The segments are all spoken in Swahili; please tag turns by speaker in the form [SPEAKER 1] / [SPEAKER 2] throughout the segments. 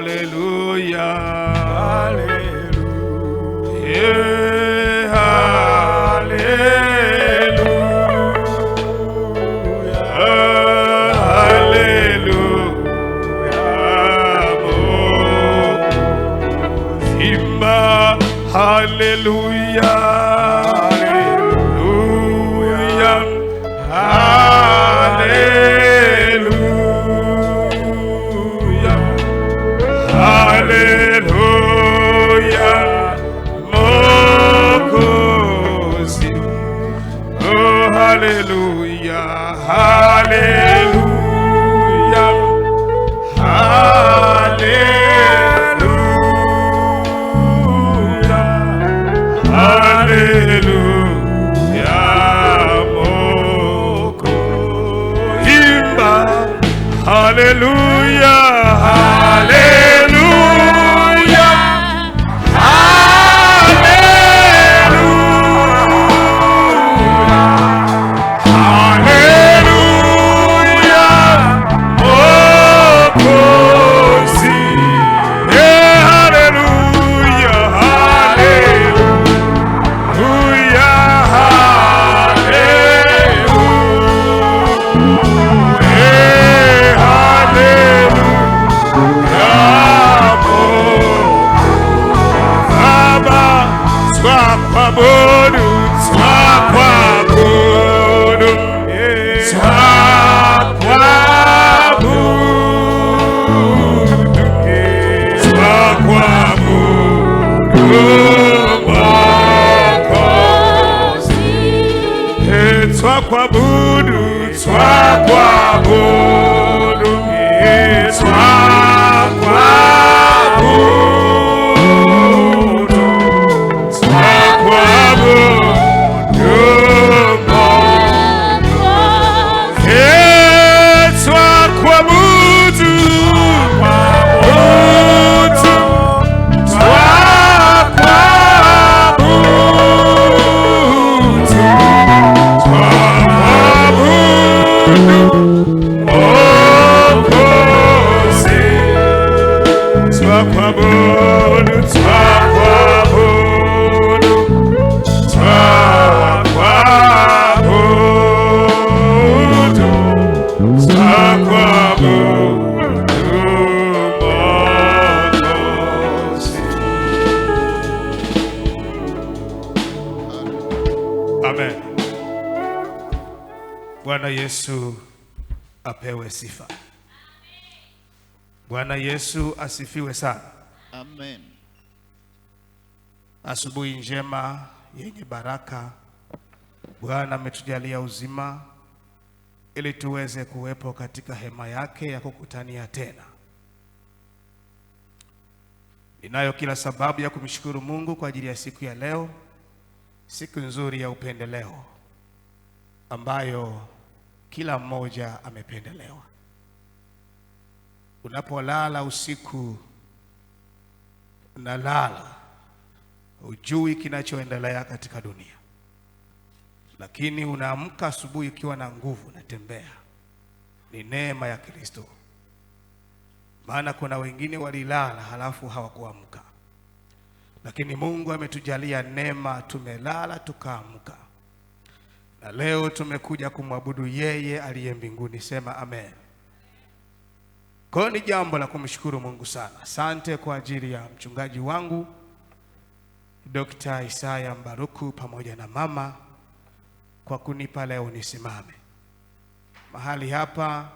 [SPEAKER 1] hallelujah, hallelujah, hallelujah, hallelujah, hallelujah, Mokozi, oh hallelujah, hallelujah, hallelujah, hallelujah, Mokozi, imba, hallelujah, hallelujah, Twakwabudu, twakwabudu, twakwabudu, twakwabudu, twakwabudu, Amen. Bwana Yesu apewe sifa. Bwana Yesu asifiwe sana.
[SPEAKER 2] Amen.
[SPEAKER 1] Asubuhi njema yenye baraka. Bwana ametujalia uzima ili tuweze kuwepo katika hema yake ya kukutania tena. Ninayo kila sababu ya kumshukuru Mungu kwa ajili ya siku ya leo, siku nzuri ya upendeleo ambayo kila mmoja amependelewa. Unapolala usiku unalala, hujui kinachoendelea katika dunia, lakini unaamka asubuhi ukiwa na nguvu, unatembea. Ni neema ya Kristo. Maana kuna wengine walilala halafu hawakuamka, lakini Mungu ametujalia neema, tumelala tukaamka, na leo tumekuja kumwabudu yeye aliye mbinguni. Sema amen. Kwa ni jambo la kumshukuru Mungu sana. Asante kwa ajili ya mchungaji wangu Dr. Isaya Mbaruku pamoja na mama kwa kunipa leo nisimame. Mahali hapa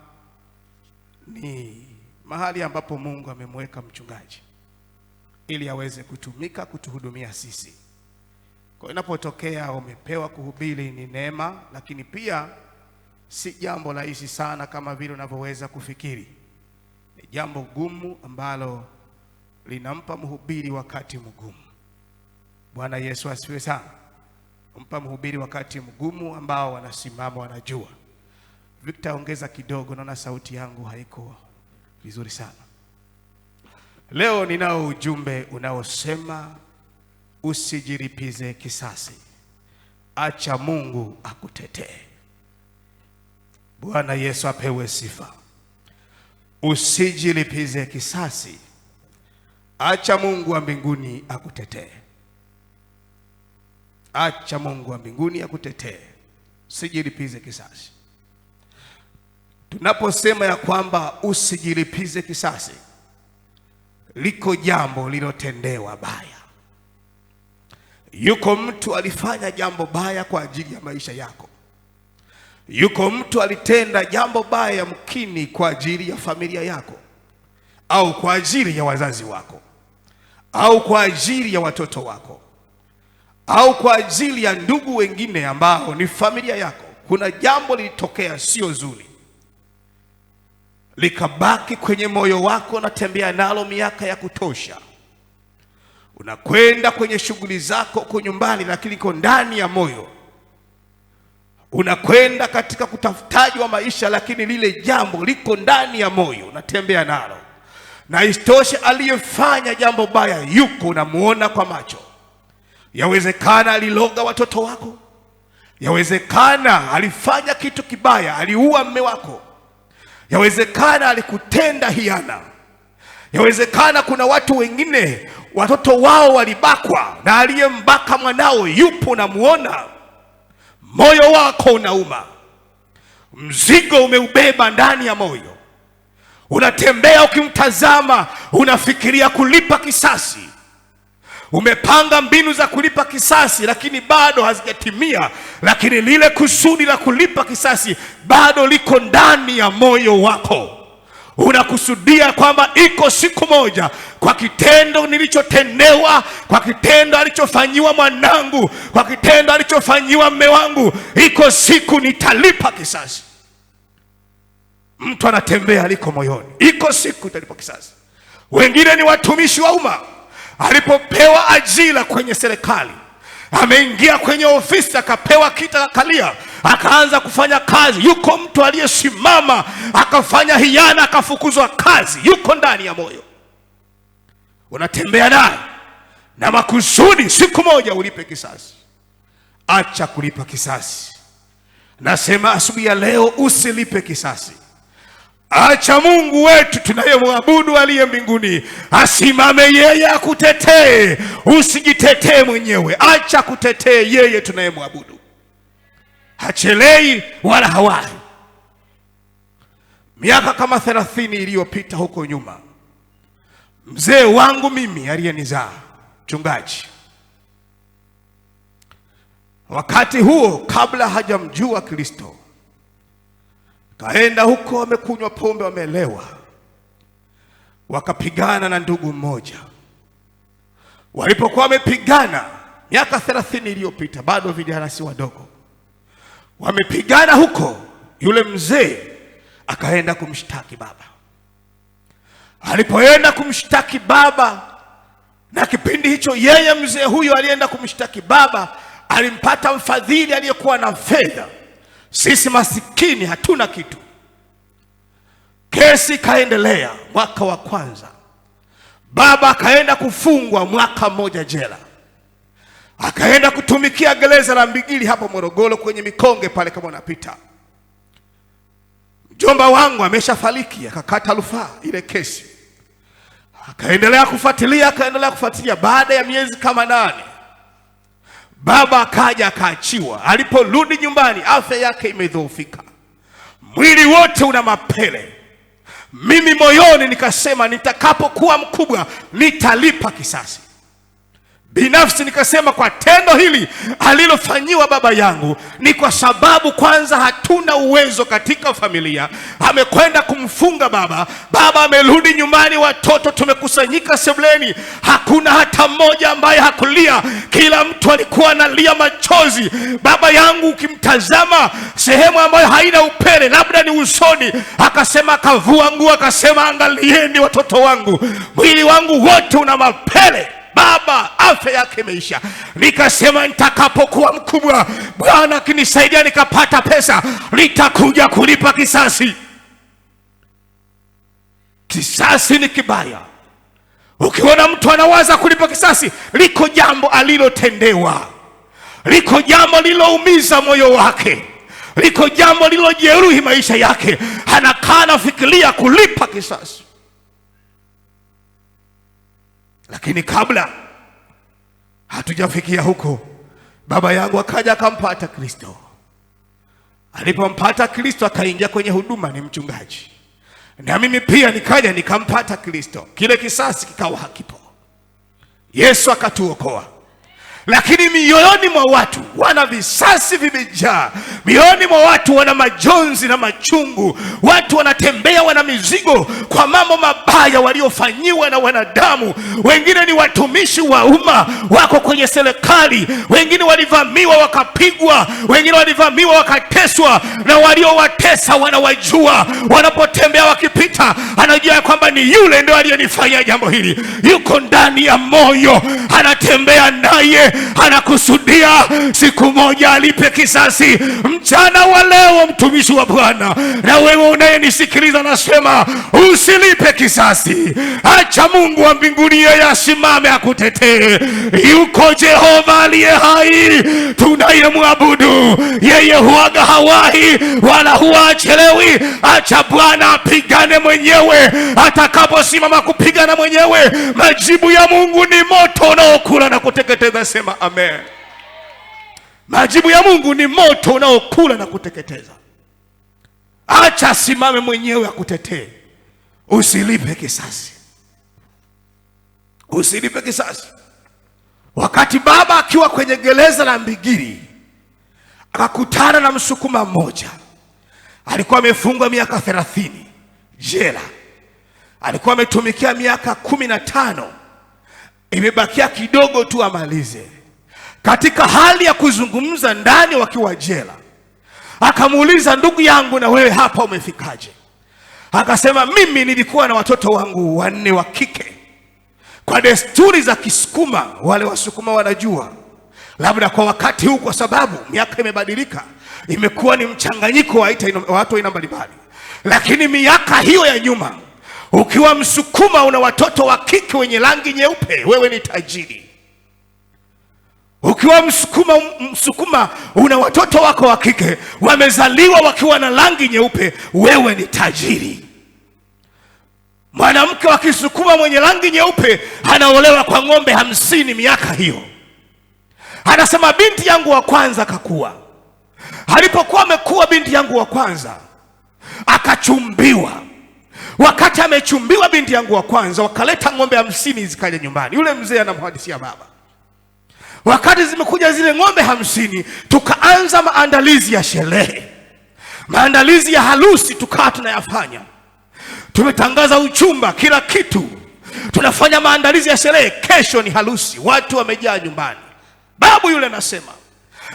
[SPEAKER 1] ni mahali ambapo Mungu amemweka mchungaji ili aweze kutumika kutuhudumia sisi. Kwa inapotokea umepewa kuhubiri ni neema, lakini pia si jambo rahisi sana kama vile unavyoweza kufikiri. Ni jambo gumu ambalo linampa mhubiri wakati mgumu. Bwana Yesu asifiwe sana. Umpa mhubiri wakati mgumu ambao wanasimama wanajua. Victor, ongeza kidogo, naona sauti yangu haiko vizuri sana. Leo ninao ujumbe unaosema usijilipize kisasi, acha Mungu akutetee. Bwana Yesu apewe sifa. Usijilipize kisasi, Acha Mungu wa mbinguni akutetee. Acha Mungu wa mbinguni akutetee. Usijilipize kisasi. Tunaposema ya kwamba usijilipize kisasi, liko jambo lilotendewa baya. Yuko mtu alifanya jambo baya kwa ajili ya maisha yako. Yuko mtu alitenda jambo baya yamkini kwa ajili ya familia yako, au kwa ajili ya wazazi wako, au kwa ajili ya watoto wako, au kwa ajili ya ndugu wengine ambao ni familia yako. Kuna jambo lilitokea sio zuri, likabaki kwenye moyo wako, natembea nalo miaka ya kutosha. Unakwenda kwenye shughuli zako huko nyumbani, lakini liko ndani ya moyo. Unakwenda katika kutafutaji wa maisha, lakini lile jambo liko ndani ya moyo, unatembea nalo. Na isitoshe, aliyefanya jambo baya yuko, unamuona kwa macho. Yawezekana aliloga watoto wako, yawezekana alifanya kitu kibaya, aliua mume wako, yawezekana alikutenda hiana, yawezekana kuna watu wengine watoto wao walibakwa, na aliyembaka mwanao yupo, unamuona. Moyo wako unauma, mzigo umeubeba ndani ya moyo. Unatembea ukimtazama, unafikiria kulipa kisasi. Umepanga mbinu za kulipa kisasi, lakini bado hazijatimia. Lakini lile kusudi la kulipa kisasi bado liko ndani ya moyo wako. Unakusudia kwamba iko siku moja, kwa kitendo nilichotendewa, kwa kitendo alichofanyiwa mwanangu, kwa kitendo alichofanyiwa mume wangu, iko siku nitalipa kisasi. Mtu anatembea liko moyoni, iko siku nitalipa kisasi. Wengine ni watumishi wa umma. Alipopewa ajira kwenye serikali, ameingia kwenye ofisi, akapewa kita kalia, akaanza kufanya kazi. Yuko mtu aliyesimama akafanya hiana, akafukuzwa kazi, yuko ndani ya moyo. Unatembea naye na makusudi siku moja ulipe kisasi. Acha kulipa kisasi. Nasema asubuhi ya leo usilipe kisasi. Acha Mungu wetu tunayemwabudu aliye mbinguni asimame, yeye akutetee. Usijitetee mwenyewe, acha kutetee yeye tunayemwabudu. Hachelei wala hawahi. Miaka kama 30 iliyopita huko nyuma, mzee wangu mimi aliyenizaa, mchungaji, wakati huo kabla hajamjua Kristo, kaenda huko, wamekunywa pombe, wamelewa, wakapigana na ndugu mmoja. Walipokuwa wamepigana miaka 30 iliyopita, bado vijana si wadogo, wamepigana huko, yule mzee akaenda kumshtaki baba. Alipoenda kumshtaki baba, na kipindi hicho yeye mzee huyo alienda kumshtaki baba, alimpata mfadhili aliyekuwa na fedha. Sisi masikini hatuna kitu. Kesi kaendelea. Mwaka wa kwanza baba akaenda kufungwa mwaka mmoja jela, akaenda kutumikia gereza la Mbigili hapo Morogoro, kwenye Mikonge pale kama unapita. Mjomba wangu ameshafariki, akakata rufaa ile kesi, akaendelea kufuatilia. Baada ya miezi kama 8 baba akaja akaachiwa. Aliporudi nyumbani, afya yake imedhoofika, mwili wote una mapele. Mimi moyoni nikasema, nitakapokuwa mkubwa nitalipa kisasi. Binafsi nikasema, kwa tendo hili alilofanyiwa baba yangu ni kwa sababu kwanza hatuna uwezo katika familia. Amekwenda kumfunga baba, amerudi nyumbani, watoto tumekusanyika sebuleni, hakuna hata mmoja ambaye hakulia. Kila mtu alikuwa analia machozi. Baba yangu ukimtazama sehemu ambayo haina upele, labda ni usoni, akasema, akavua nguo, akasema, angalieni watoto wangu, mwili wangu wote una mapele. Baba afya yake imeisha. Nikasema, nitakapokuwa mkubwa, Bwana akinisaidia nikapata pesa, nitakuja kulipa kisasi. Kisasi ni kibaya. Ukiona mtu anawaza kulipa kisasi, liko jambo alilotendewa, liko jambo liloumiza moyo wake, liko jambo lilojeruhi maisha yake, anakaa nafikiria kulipa kisasi. Lakini kabla hatujafikia huko, baba yangu akaja akampata Kristo. Alipompata Kristo akaingia kwenye huduma, ni mchungaji. Na mimi pia nikaja nikampata Kristo. Kile kisasi kikawa hakipo. Yesu akatuokoa. Lakini mioyoni mwa watu wana visasi vimejaa. Mioyoni mwa watu wana majonzi na machungu. Watu wanatembea wana mizigo kwa mambo mabaya waliofanyiwa na wanadamu. Wengine ni watumishi wa umma, wako kwenye serikali. Wengine walivamiwa wakapigwa, wengine walivamiwa wakateswa, na waliowatesa wanawajua. Wanapotembea wakipita, anajua kwamba ni yule ndio aliyenifanyia jambo hili. Yuko ndani ya moyo, anatembea naye, anakusudia siku moja alipe kisasi. Mchana wa leo, mtumishi wa Bwana, na wewe unayenisikiliza, nasema usilipe kisasi. Acha Mungu wa mbinguni yeye asimame akutetee. Yuko Jehova aliye hai tunayemwabudu. Yeye huaga hawahi wala huachelewi. Acha Bwana apigane mwenyewe. Atakaposimama kupigana mwenyewe, majibu ya Mungu ni moto unaokula na kuteketeza. Sema amen. Majibu ya Mungu ni moto unaokula na kuteketeza. Acha asimame mwenyewe akutetee. Usilipe kisasi. Usilipe kisasi. Wakati baba akiwa kwenye gereza la Mbigiri, akakutana na msukuma mmoja. Alikuwa amefungwa miaka 30 jela. Alikuwa ametumikia miaka 15. Imebakia kidogo tu amalize. Katika hali ya kuzungumza ndani wakiwa jela, akamuuliza, ndugu yangu, na wewe hapa umefikaje? Akasema, mimi nilikuwa na watoto wangu 4 wa kike. Kwa desturi za Kisukuma, wale Wasukuma wanajua, labda kwa wakati huu, kwa sababu miaka imebadilika, imekuwa ni mchanganyiko wa watu aina mbalimbali. Lakini miaka hiyo ya nyuma, ukiwa Msukuma una watoto wa kike wenye rangi nyeupe, wewe ni tajiri. Ukiwa Msukuma una watoto wako wa kike wamezaliwa wakiwa na rangi nyeupe, wewe ni tajiri. Mwanamke wa Kisukuma mwenye rangi nyeupe anaolewa kwa ng'ombe 50 miaka hiyo. Anasema, binti yangu wa kwanza kakua. Alipokuwa amekuwa binti yangu wa kwanza, akachumbiwa. Wakati amechumbiwa binti yangu wa kwanza, wakaleta ng'ombe 50 zikaja nyumbani. Yule mzee anamhadithia baba, wakati zimekuja zile ng'ombe 50, tukaanza maandalizi ya sherehe. Maandalizi ya harusi tukawa tunayafanya. Tumetangaza uchumba, kila kitu. Tunafanya maandalizi ya sherehe. Kesho ni harusi, watu wamejaa nyumbani. Babu yule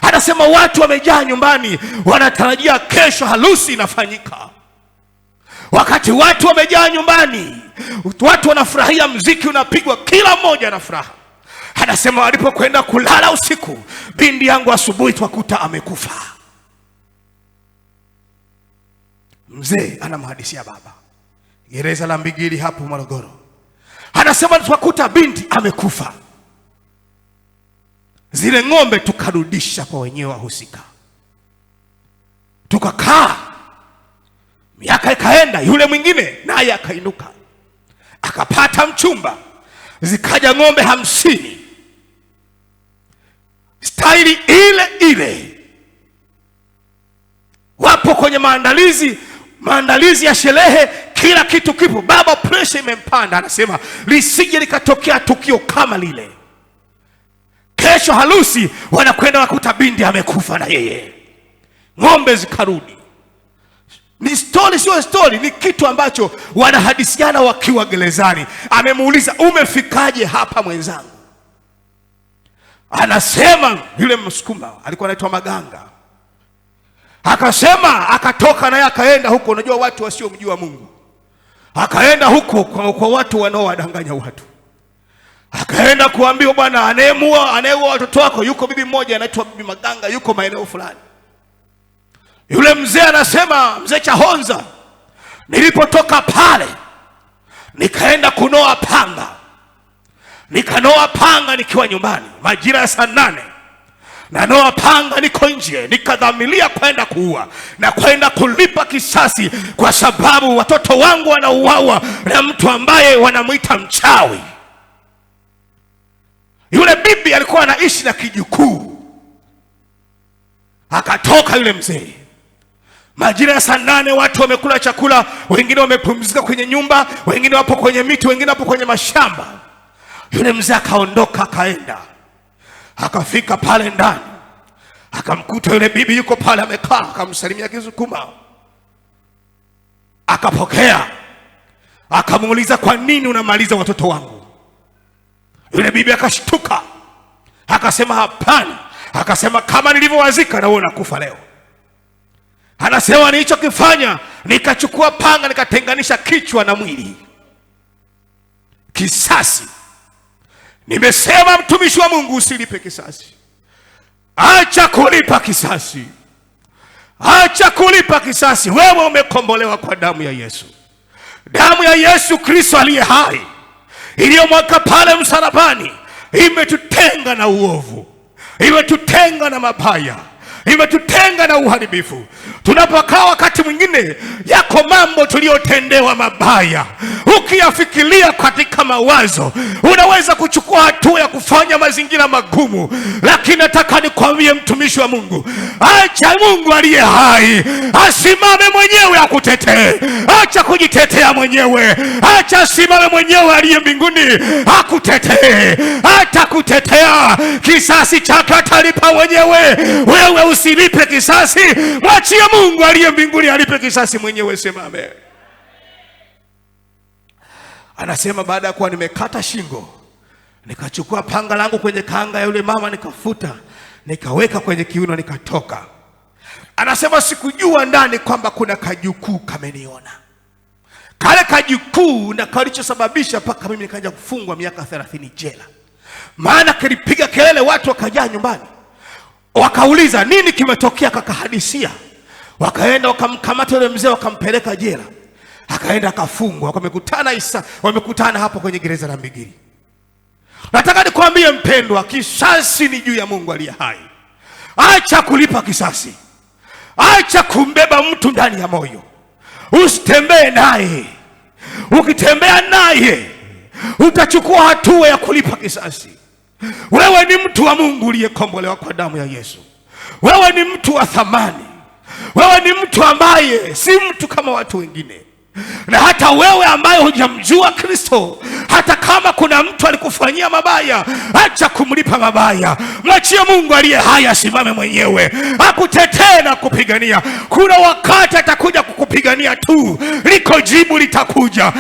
[SPEAKER 1] anasema watu wamejaa nyumbani, wanatarajia kesho harusi inafanyika. Wakati watu wamejaa nyumbani, watu wanafurahia, mziki unapigwa, kila mmoja ana furaha. Anasema walipokwenda kulala usiku, binti yangu asubuhi twakuta amekufa. Mzee anamhadithia baba, gereza la Mbigiri hapo Morogoro. Anasema twakuta binti amekufa. Zile ng'ombe tukarudisha kwa wenyewe wahusika. Tukakaa, miaka ikaenda, yule mwingine naye akainuka, akapata mchumba. Zikaja ng'ombe 50, staili ile ile. Wapo kwenye maandalizi ya sherehe, kila kitu kipo. Baba pressure imempanda, anasema lisije likatokea tukio kama lile. Kesho harusi, wanakwenda wakuta binti amekufa na yeye. Ng'ombe zikarudi. Ni story, sio story, ni kitu ambacho wanahadisiana wakiwa gerezani. Amemuuliza, umefikaje hapa mwenzangu? Anasema yule Msukuma alikuwa anaitwa Maganga. Akasema akatoka naye akaenda huko. Unajua watu wasiomjua Mungu, akaenda huko kwa watu wanaowadanganya watu. Akaenda kuambiwa, bwana, anayeua watoto wako yuko bibi mmoja anaitwa Bibi Maganga, yuko maeneo fulani. Yule mzee anasema, mzee Chahonza, nilipotoka pale nikaenda kunoa panga. Nikanoa panga nikiwa nyumbani majira ya saa 8. Nanoa panga niko nje, nikadhamiria kwenda kuua na kwenda kulipa kisasi, kwa sababu watoto wangu wanauawa na mtu ambaye wanamuita mchawi. Yule bibi alikuwa anaishi na kijukuu. Akatoka yule mzee. Majira ya saa 8 watu wamekula chakula, wengine wamepumzika kwenye nyumba, wengine wapo kwenye miti, wengine wapo kwenye mashamba. Yule mzee akaondoka akaenda. Akafika pale ndani. Akamkuta yule bibi yuko pale amekaa, akamsalimia Kisukuma. Akapokea. Akamuuliza, kwa nini unamaliza watoto wangu? Yule bibi akashtuka. Akasema hapana. Akasema kama nilivyowazika na wewe unakufa leo. Anasema nilichokifanya, nikachukua panga nikatenganisha kichwa na mwili. Kisasi. Nimesema mtumishi wa Mungu usilipe kisasi. Acha kulipa kisasi. Acha kulipa kisasi. Wewe umekombolewa kwa damu ya Yesu. Damu ya Yesu Kristo aliye hai, iliyomwagika pale msalabani, imetutenga na uovu, imetutenga na mabaya, imetutenga na uharibifu. Tunapokaa wakati mwingine yako mambo tuliyotendewa mabaya, ukiyafikiria katika mawazo unaweza kuchukua hatua ya kufanya mazingira magumu. Lakini nataka nikwambie mtumishi wa Mungu, acha Mungu aliye hai asimame mwenyewe akutetee. Acha kujitetea mwenyewe. Acha asimame mwenyewe aliye mbinguni akutetee. Atakutetea. Kisasi chake atalipa mwenyewe. Wewe usilipe kisasi. Mwachie Mungu aliye mbinguni alipe kisasi mwenyewe. Sema amen. Anasema baada ya kuwa nimekata shingo, nikachukua panga langu kwenye kanga ya yule mama, nikafuta, nikaweka kwenye kiuno, nikatoka. Anasema sikujua ndani kwamba kuna kajukuu kameniona. Kale kajukuu na kalichosababisha mpaka mimi nikaanza kufungwa miaka 30 jela. Maana kilipiga kelele, watu wakajaa nyumbani. Wakauliza nini kimetokea, kakahadisia. Wakaenda wakamkamata yule mzee, wakampeleka jela. Akaenda akafungwa. Wamekutana hapo kwenye gereza la Mbigiri. Nataka nikwambie mpendwa, kisasi ni juu ya Mungu aliye hai. Acha kulipa kisasi. Acha kumbeba mtu ndani ya moyo. Usitembee naye. Ukitembea naye utachukua hatua ya kulipa kisasi. Wewe ni mtu wa Mungu uliyekombolewa kwa damu ya Yesu. Wewe ni mtu wa thamani. Wewe ni mtu ambaye si mtu kama watu wengine. Na hata wewe ambaye hujamjua Kristo, hata kama kuna mtu alikufanyia mabaya, acha kumlipa mabaya. Mwachie Mungu aliye hai asimame mwenyewe akutetee na kupigania. Kuna wakati atakuja kukupigania tu, liko jibu litakuja.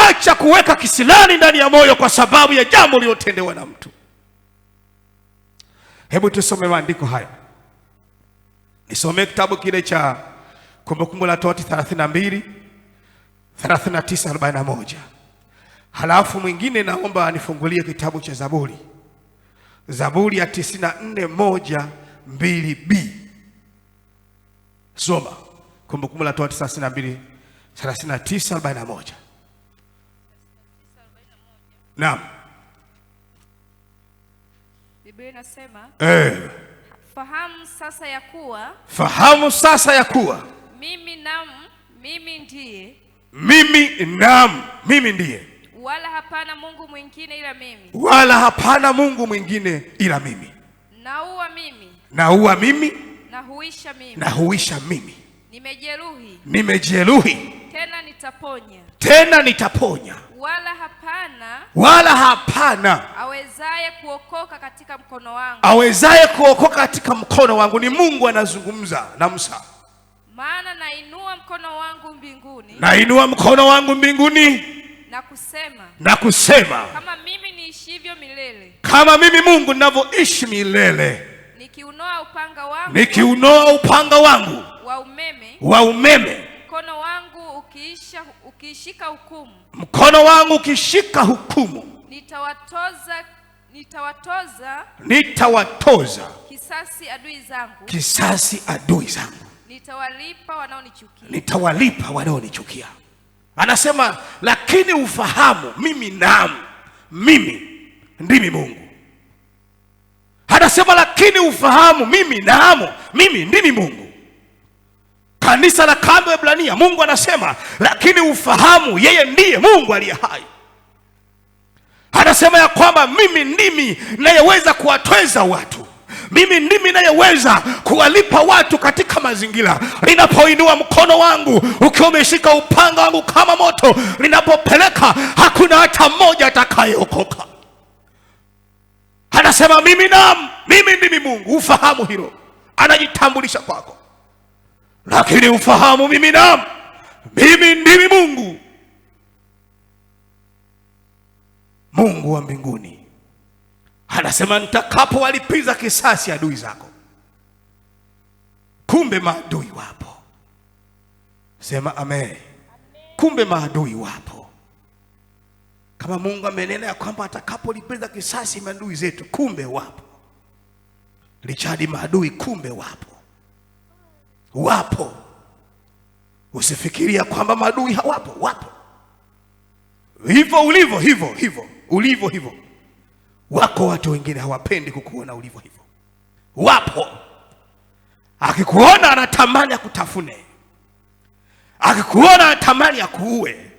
[SPEAKER 1] Acha kuweka kisilani ndani ya moyo kwa sababu ya jambo lililotendewa na mtu. Hebu tusome maandiko haya. Nisome kitabu kile cha Kumbukumbu la Torati 32 39 41. Halafu mwingine naomba anifungulie kitabu cha Zaburi. Zaburi ya 94 1 2b. Soma Kumbukumbu la Torati 32 39 41. Naam.
[SPEAKER 2] Biblia inasema
[SPEAKER 1] fahamu sasa ya kuwa
[SPEAKER 2] mimi ndiye,
[SPEAKER 1] mimi ndiye,
[SPEAKER 2] wala hapana Mungu mwingine ila mimi,
[SPEAKER 1] naua mimi
[SPEAKER 2] na huisha mimi,
[SPEAKER 1] nimejeruhi
[SPEAKER 2] tena nitaponya,
[SPEAKER 1] wala hapana
[SPEAKER 2] awezaye kuokoka katika mkono wangu. Ni Mungu anazungumza na Musa. Maana nainua mkono wangu mbinguni na kusema kama mimi Mungu ninavyoishi milele, nikiunoa upanga wangu wa umeme, mkono wangu ukishika hukumu, nitawatoza kisasi adui zangu, nitawalipa wanaonichukia. Anasema lakini ufahamu mimi ndimi Mungu. Anasema lakini ufahamu mimi ndimi Mungu. Kanisa la Kambi wa Ibrania, Mungu anasema lakini ufahamu yeye ndiye Mungu aliye hai. Anasema ya kwamba mimi ndimi nayeweza kuwatweza watu, mimi ndimi nayeweza kuwalipa watu katika mazingira. Ninapoinua mkono wangu ukiwa umeshika upanga wangu kama moto, ninapopeleka hakuna hata mmoja atakayeokoka. Anasema mimi ndimi Mungu. Ufahamu hilo, anajitambulisha kwako, lakini ufahamu mimi ndimi Mungu, Mungu wa mbinguni. Anasema nitakapowalipiza kisasi adui zako. Kumbe maadui wapo. Sema amen. Kumbe maadui wapo. Kama Mungu amenena ya kwamba atakapolipiza kisasi maadui zetu, kumbe wapo. Richard, maadui kumbe wapo. Usifikiria kwamba maadui hawapo, wapo. Hivyo ulivyo. Wako watu wengine hawapendi kukuona ulivyo hivyo. Wapo. Akikuona anatamani akutafune. Akikuona anatamani akuue.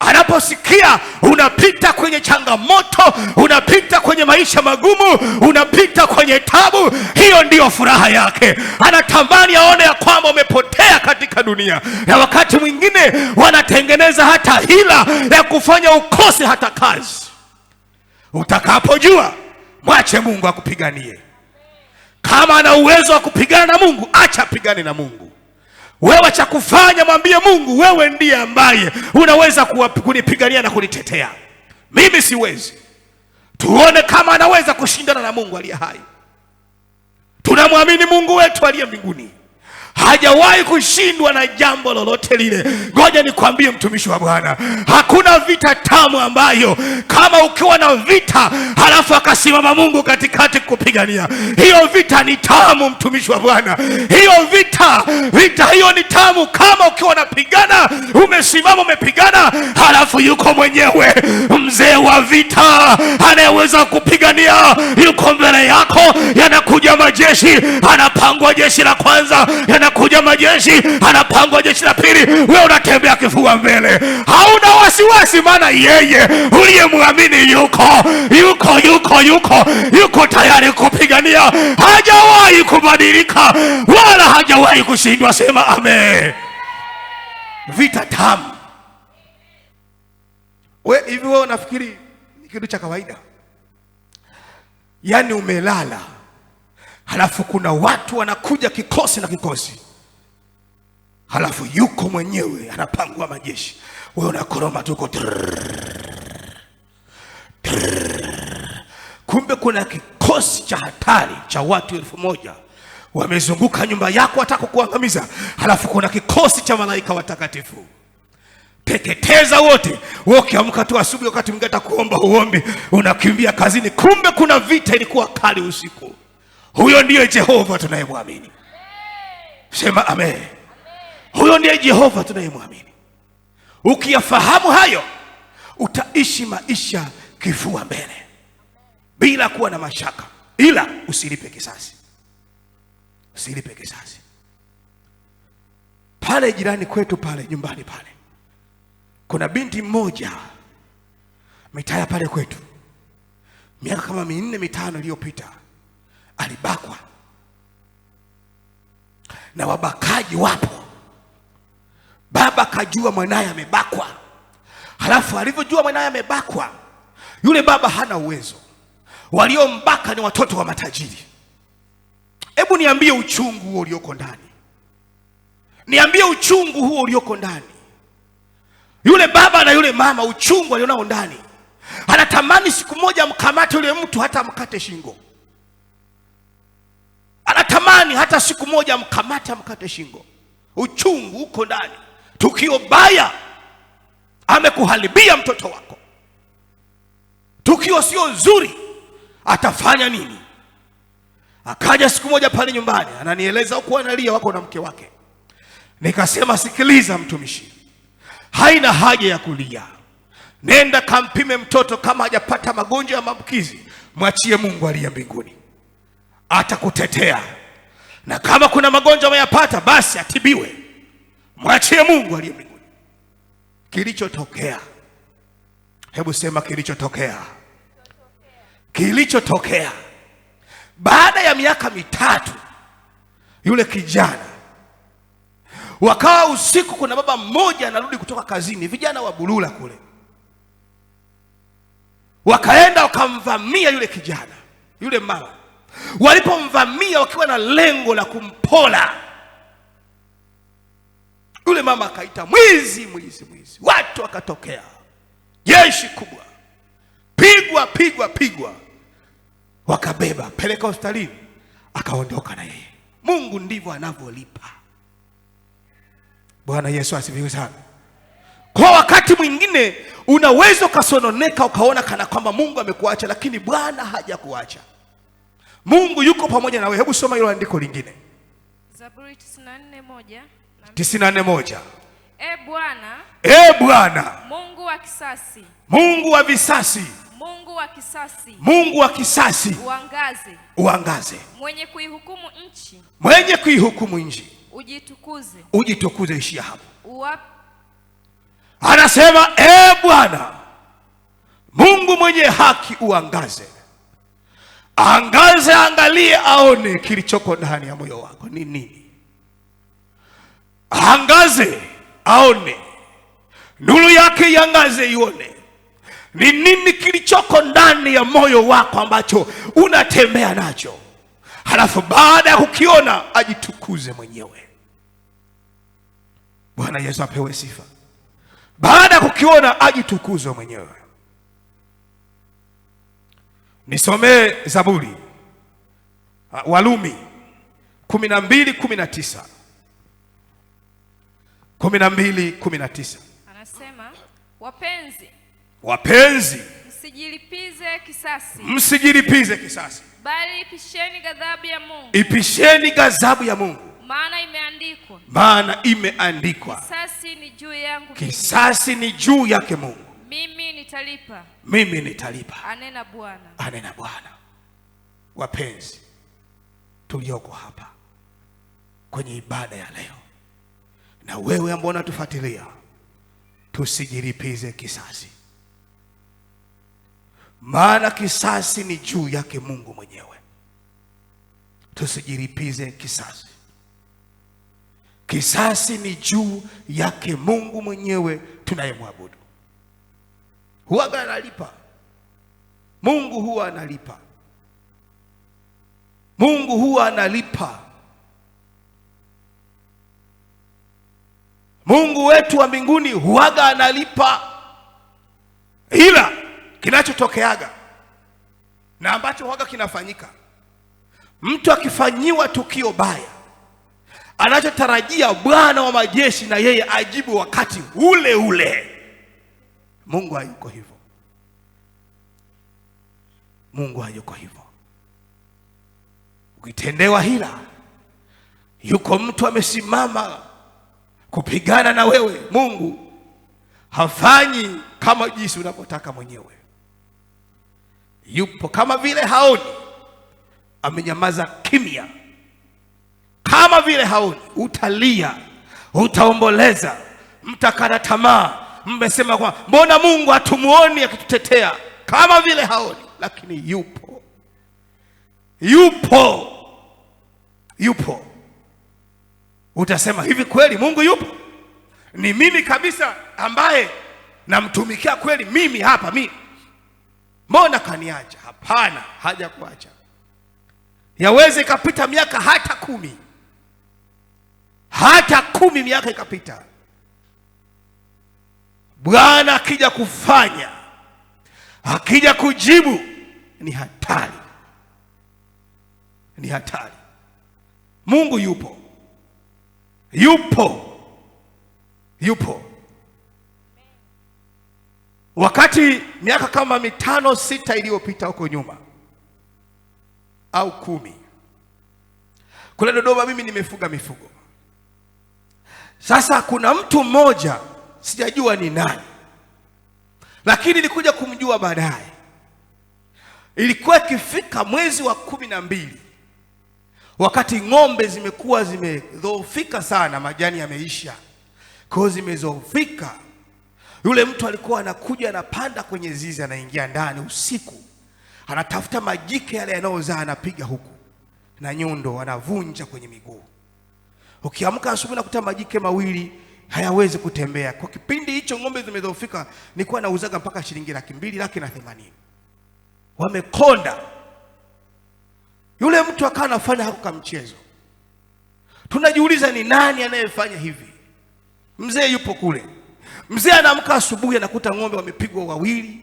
[SPEAKER 2] Anaposikia unapita kwenye changamoto, unapita kwenye maisha magumu, unapita kwenye tabu, hiyo ndiyo furaha yake. Anatamani aone ya kwamba umepotea katika dunia. Na wakati mwingine wanatengeneza hata hila ya kufanya ukose hata kazi. Utakapojua, mwache Mungu akupiganie. Kama ana uwezo wa kupigana na Mungu, acha apigane na Mungu. Wewe cha kufanya, mwambie Mungu, wewe ndiye ambaye unaweza kunipigania na kunitetea. Mimi siwezi. Tuone kama anaweza kushindana na Mungu aliye hai. Tunamwamini Mungu wetu aliye mbinguni. Hajawahi kushindwa na jambo lolote lile. Ngoja nikwambie mtumishi wa Bwana, hakuna vita tamu ambayo kama ukiwa na vita halafu akasimama Mungu katikati kupigania. Hiyo vita ni tamu mtumishi wa Bwana. Hiyo vita hiyo ni tamu kama ukiwa unapigana, umesimama umepigana, halafu yuko mwenyewe mzee wa vita anayeweza kupigania, yuko mbele yako. Yanakuja majeshi, anapangwa jeshi la kwanza, yanakuja majeshi, anapangwa jeshi la pili. Wewe unatembea kifua mbele, hauna wasiwasi, maana yeye uliyemwamini yuko tayari kupigania. Hajawahi kubadilika wala hajawahi kushindwa. Sema amen. Vita tamu. Hivi wewe unafikiri ni kitu cha kawaida? Yaani umelala, halafu kuna watu wanakuja kikosi na kikosi, halafu yuko mwenyewe anapangwa majeshi. Wewe unakoroma tuko. Kumbe kuna kikosi cha hatari cha watu 1000 wamezunguka nyumba yako wataka kukuangamiza. Halafu kuna kikosi cha malaika watakatifu. Teketeza wote. Wewe ukiamka tu asubuhi, wakati mwingine atakuomba uombe, unakimbia kazini. Kumbe kuna vita ilikuwa kali usiku. Huyo ndiye Jehova tunayemwamini. Sema amen. Huyo ndiye Jehova tunayemwamini. Ukiyafahamu hayo, utaishi maisha kifua mbele bila kuwa na mashaka. Ila usilipe kisasi. Usilipe kisasi. Pale jirani kwetu, pale nyumbani pale, kuna binti mmoja mitaa pale kwetu, miaka kama 4-5 iliyopita, alibakwa na wabakaji wapo. Baba kajua mwanae amebakwa. Halafu alivyojua mwanae amebakwa, yule baba hana uwezo. Waliombaka ni watoto wa matajiri. Hebu niambie uchungu huo ulioko ndani. Niambie uchungu huo ulioko ndani. Yule baba na yule mama, uchungu alionao ndani. Anatamani siku moja amkamate yule mtu, hata amkate shingo. Anatamani hata siku moja amkate shingo. Uchungu uko ndani. Tukio baya, amekuharibia mtoto wako. Tukio sio nzuri, atafanya nini? Akaja siku moja pale nyumbani, ananieleza huko analia, wako na mke wake. Nikasema sikiliza mtumishi, haina haja ya kulia. Nenda kampime mtoto, kama hajapata magonjwa ya maambukizi, mwachie Mungu aliye mbinguni, atakutetea. Na kama kuna magonjwa ameyapata, basi atibiwe, mwachie Mungu aliye mbinguni. Kilichotokea,
[SPEAKER 1] Hebu sema kilichotokea. Kilichotokea baada ya miaka 3, yule kijana, wakawa usiku, kuna baba mmoja anarudi kutoka kazini, vijana wa Bulula kule, wakaenda wakamvamia yule kijana, yule mama. Walipomvamia wakiwa na lengo la kumpola, yule mama akaita mwizi, mwizi, mwizi. Watu wakatokea, jeshi kubwa, pigwa, wakabeba, peleka hospitalini, akaondoka na yeye. Mungu ndivyo anavyolipa. Bwana Yesu asifiwe sana. Kwa wakati mwingine unaweza ukasononeka ukaona kana kwamba Mungu amekuacha, lakini Bwana hajakuacha. Mungu yuko pamoja na wewe. Hebu soma hilo andiko lingine.
[SPEAKER 3] Zaburi 94:1.
[SPEAKER 1] 94:1.
[SPEAKER 3] E Bwana,
[SPEAKER 1] Mungu wa kisasi,
[SPEAKER 3] Mungu wa visasi,
[SPEAKER 1] Mungu wa kisasi,
[SPEAKER 3] Mungu wa kisasi,
[SPEAKER 1] uangaze.
[SPEAKER 3] Mwenye kuihukumu nchi,
[SPEAKER 1] Mwenye kuihukumu nchi,
[SPEAKER 3] ujitukuze.
[SPEAKER 1] Ishia hapo. Anasema Bwana, Mungu mwenye haki, uangaze. Angaze, angalie, aone kilichoko ndani ya moyo wako ni nini. Angaze, aone, nuru yake iangaze, ione ni nini kilichoko ndani ya moyo wako ambacho unatembea nacho. Halafu baada ya kukiona ajitukuze mwenyewe. Bwana Yesu apewe sifa. Baada ya kukiona ajitukuze mwenyewe. Nisomee Zaburi, Walumi 12:19. 12:19.
[SPEAKER 3] Anasema,
[SPEAKER 1] wapenzi, msijilipize kisasi,
[SPEAKER 3] bali ipisheni ghadhabu ya Mungu.
[SPEAKER 1] Ipisheni ghadhabu ya Mungu. Maana imeandikwa, kisasi ni juu yake Mungu. Mimi nitalipa. Anena Bwana. Wapenzi, tulioko hapa kwenye ibada ya leo, na wewe ambao unatufuatilia, tusijilipize kisasi. Maana kisasi ni juu yake Mungu mwenyewe. Tusijilipize kisasi. Kisasi ni juu yake Mungu mwenyewe tunayemwabudu. Huwa analipa. Mungu huwa analipa. Mungu huwa analipa. Mungu wetu wa mbinguni huwaga analipa. Ila kinachotokeaga na ambacho huwaga kinafanyika, mtu akifanyiwa tukio baya, anachotarajia Bwana wa majeshi na yeye ajibu wakati ule ule. Mungu hayuko hivyo. Mungu hayuko hivyo. Ukitendewa hila, yuko mtu amesimama kupigana na wewe. Mungu hafanyi kama jinsi unapotaka mwenyewe. Yupo kama vile haoni, amenyamaza kimya. Kama vile haoni, utalia, utaomboleza, mtakata tamaa, mmesema kwa mbona Mungu hatumuoni akitutetea? Kama vile haoni, lakini yupo. Utasema hivi, kweli Mungu yupo? Ni mimi kabisa ambaye namtumikia kweli mimi hapa mimi? Mbona kaniacha? Hapana, hajakuacha. Yaweze ikapita miaka hata 10. Hata 10 miaka ikapita. Bwana akija kufanya, akija kujibu, ni hatari. Ni hatari. Mungu yupo. Wakati miaka kama 5-6 iliyopita huko nyuma au 10, kule Dodoma mimi nimefuga mifugo. Sasa kuna mtu mmoja, sijajua ni nani, lakini nilikuja kumjua baadaye. Ilikuwa ikifika mwezi wa 12, wakati ng'ombe zimekuwa zimedhoofika sana, majani yameisha, kwa zimedhoofika, Yule mtu alikuwa anakuja anapanda kwenye zizi, anaingia ndani usiku, anatafuta majike yale yanayozaa, anapiga huku na nyundo, anavunja kwenye miguu. Ukiamka asubuhi nakuta majike mawili hayawezi kutembea. Kwa kipindi hicho ng'ombe zimedhoofika, nilikuwa nauzaga mpaka shilingi 200,000, 180,000. Wamekonda. Yule mtu akawa anafanya hapo mchezo. Tunajiuliza ni nani anayefanya hivi? Mzee yupo kule. Mzee anaamka asubuhi anakuta ng'ombe wamepigwa wawili.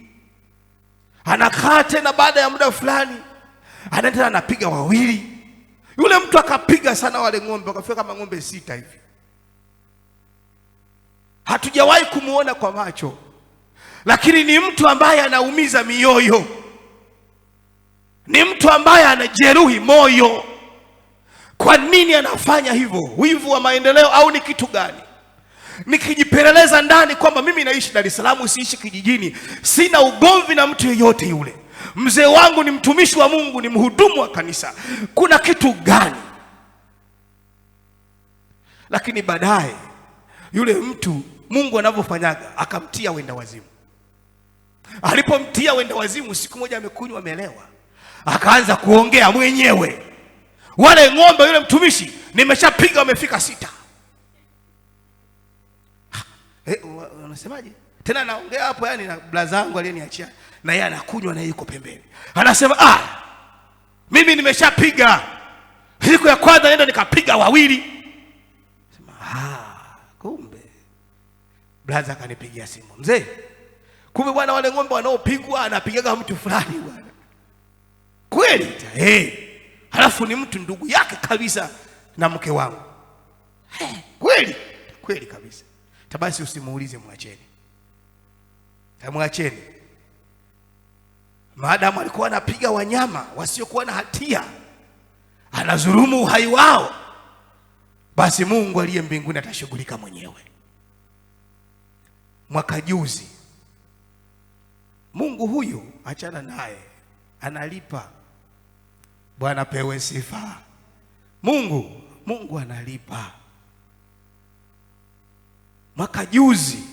[SPEAKER 1] Anakaa tena baada ya muda fulani, anaenda anapiga wawili. Yule mtu akapiga sana wale ng'ombe, wakafika kama ng'ombe 6 hivi. Hatujawahi kumuona kwa macho, lakini ni mtu ambaye anaumiza mioyo. Ni mtu ambaye anajeruhi moyo. Kwa nini anafanya hivyo? Wivu wa maendeleo au ni kitu gani? Nikijipeleleza ndani kwamba mimi naishi Dar es Salaam, siishi kijijini, sina ugomvi na mtu yeyote yule. Mzee wangu ni mtumishi wa Mungu, ni mhudumu wa kanisa. Kuna kitu gani? Lakini baadaye yule mtu Mungu anavyofanyaga akamtia wenda wazimu. Alipomtia wenda wazimu, siku moja amekunywa, amelewa, akaanza kuongea mwenyewe. Wale ng'ombe yule mtumishi nimeshapiga wamefika 6. Unasemaje? Tena anaongea hapo, yani na blaza wangu aliyeniachia, na yeye anakunywa na yeye yuko pembeni. Anasema mimi nimeshapiga. Siku ya kwanza nenda nikapiga wawili. Sema kumbe. Blaza akanipigia simu. Mzee, kumbe bwana wale ng'ombe wanaopigwa anapigaga mtu fulani bwana. Kweli? Halafu ni mtu ndugu yake kabisa na mke wangu. Kweli? Kweli kabisa. Tabasi usimuulize, mwacheni. Mwacheni. Maadamu alikuwa anapiga wanyama wasiokuwa na hatia, anadhulumu uhai wao, basi Mungu aliye mbinguni atashughulika mwenyewe. Mwaka juzi, Mungu huyu achana naye, analipa. Bwana pewe sifa. Mungu analipa. Mwaka juzi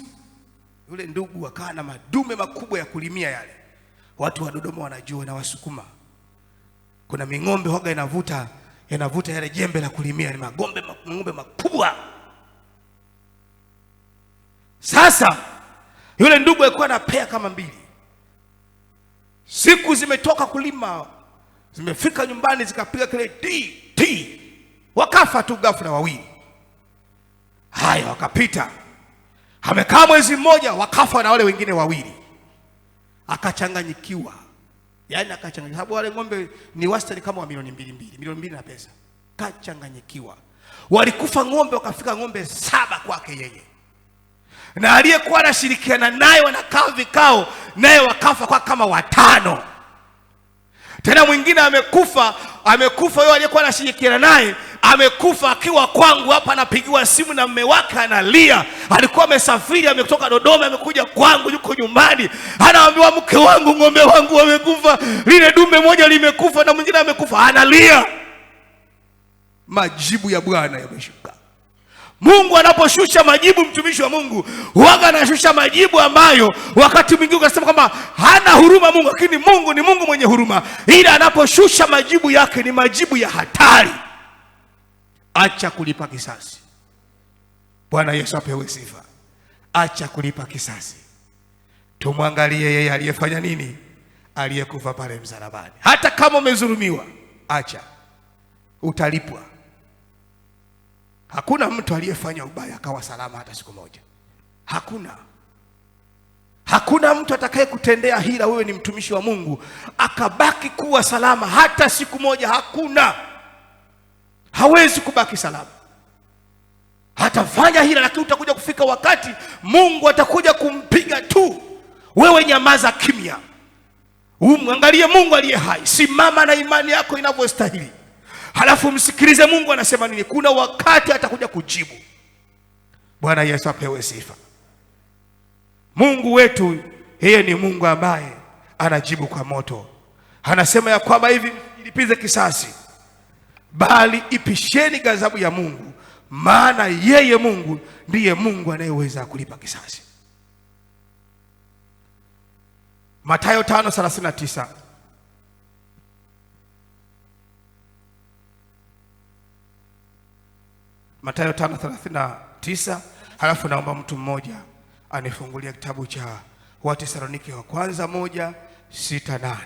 [SPEAKER 1] yule ndugu akawa na madume makubwa ya kulimia yale. Watu wa Dodoma wanajua na Wasukuma. Kuna ming'ombe hoga yanavuta yale jembe la kulimia, ni ng'ombe makubwa. Sasa yule ndugu alikuwa na pea kama 2. Siku zimetoka kulima, zimefika nyumbani, zikapiga kile ti. Wakafa tu ghafla wawili. Haya, wakapita. Amekaa mwezi mmoja, wakafa na wale wengine wawili. Akachanganyikiwa. Yaani akachanganyikiwa. Sababu wale ng'ombe ni wastani kama wa milioni 2, milioni 2 na pesa. Kachanganyikiwa. Walikufa ng'ombe, wakafika ng'ombe 7 kwake yeye. Na aliyekuwa anashirikiana naye wanakaa vikao, naye wakafa kwa kama 5. Tena mwingine amekufa yeye aliyekuwa anashirikiana naye, amekufa akiwa kwangu hapa, anapigiwa simu na mume wake analia. Alikuwa amesafiri, ametoka Dodoma, amekuja kwangu, yuko nyumbani, anaambiwa mke wangu, ng'ombe wangu wamekufa, lile dume moja limekufa na mwingine amekufa, analia. Majibu ya Bwana yameshuka. Mungu anaposhusha majibu, mtumishi wa Mungu huaga anashusha majibu ambayo wakati mwingine ukasema kwamba hana huruma Mungu, lakini Mungu ni Mungu mwenye huruma. Ila anaposhusha majibu yake ni majibu ya hatari. Acha kulipa kisasi. Bwana Yesu apewe sifa. Acha kulipa kisasi. Tumwangalie yeye aliyefanya nini? Aliyekufa pale msalabani. Hata kama umezulumiwa, acha, utalipwa. Hakuna mtu aliyefanya ubaya akawa salama hata siku moja. Hakuna mtu atakaye kutendea hila, wewe ni mtumishi wa Mungu, akabaki kuwa salama hata siku moja. Hakuna. Hawezi kubaki salama. Hatafanya hila, lakini utakuja kufika wakati Mungu atakuja kumpiga tu. Wewe nyamaza kimya. Umwangalie Mungu aliye hai. Simama na imani yako inavyostahili. Halafu msikilize Mungu anasema nini. Kuna wakati atakuja kujibu. Bwana Yesu apewe sifa. Mungu wetu yeye ni Mungu ambaye anajibu kwa moto. Anasema ya kwamba hivi, ilipize kisasi, bali ipisheni ghadhabu ya Mungu, maana yeye Mungu ndiye Mungu anayeweza kulipa kisasi. Mathayo 5:39. Mathayo 5:39. Halafu naomba mtu mmoja anifungulia kitabu cha Wathesalonike wa kwanza 1:6-8.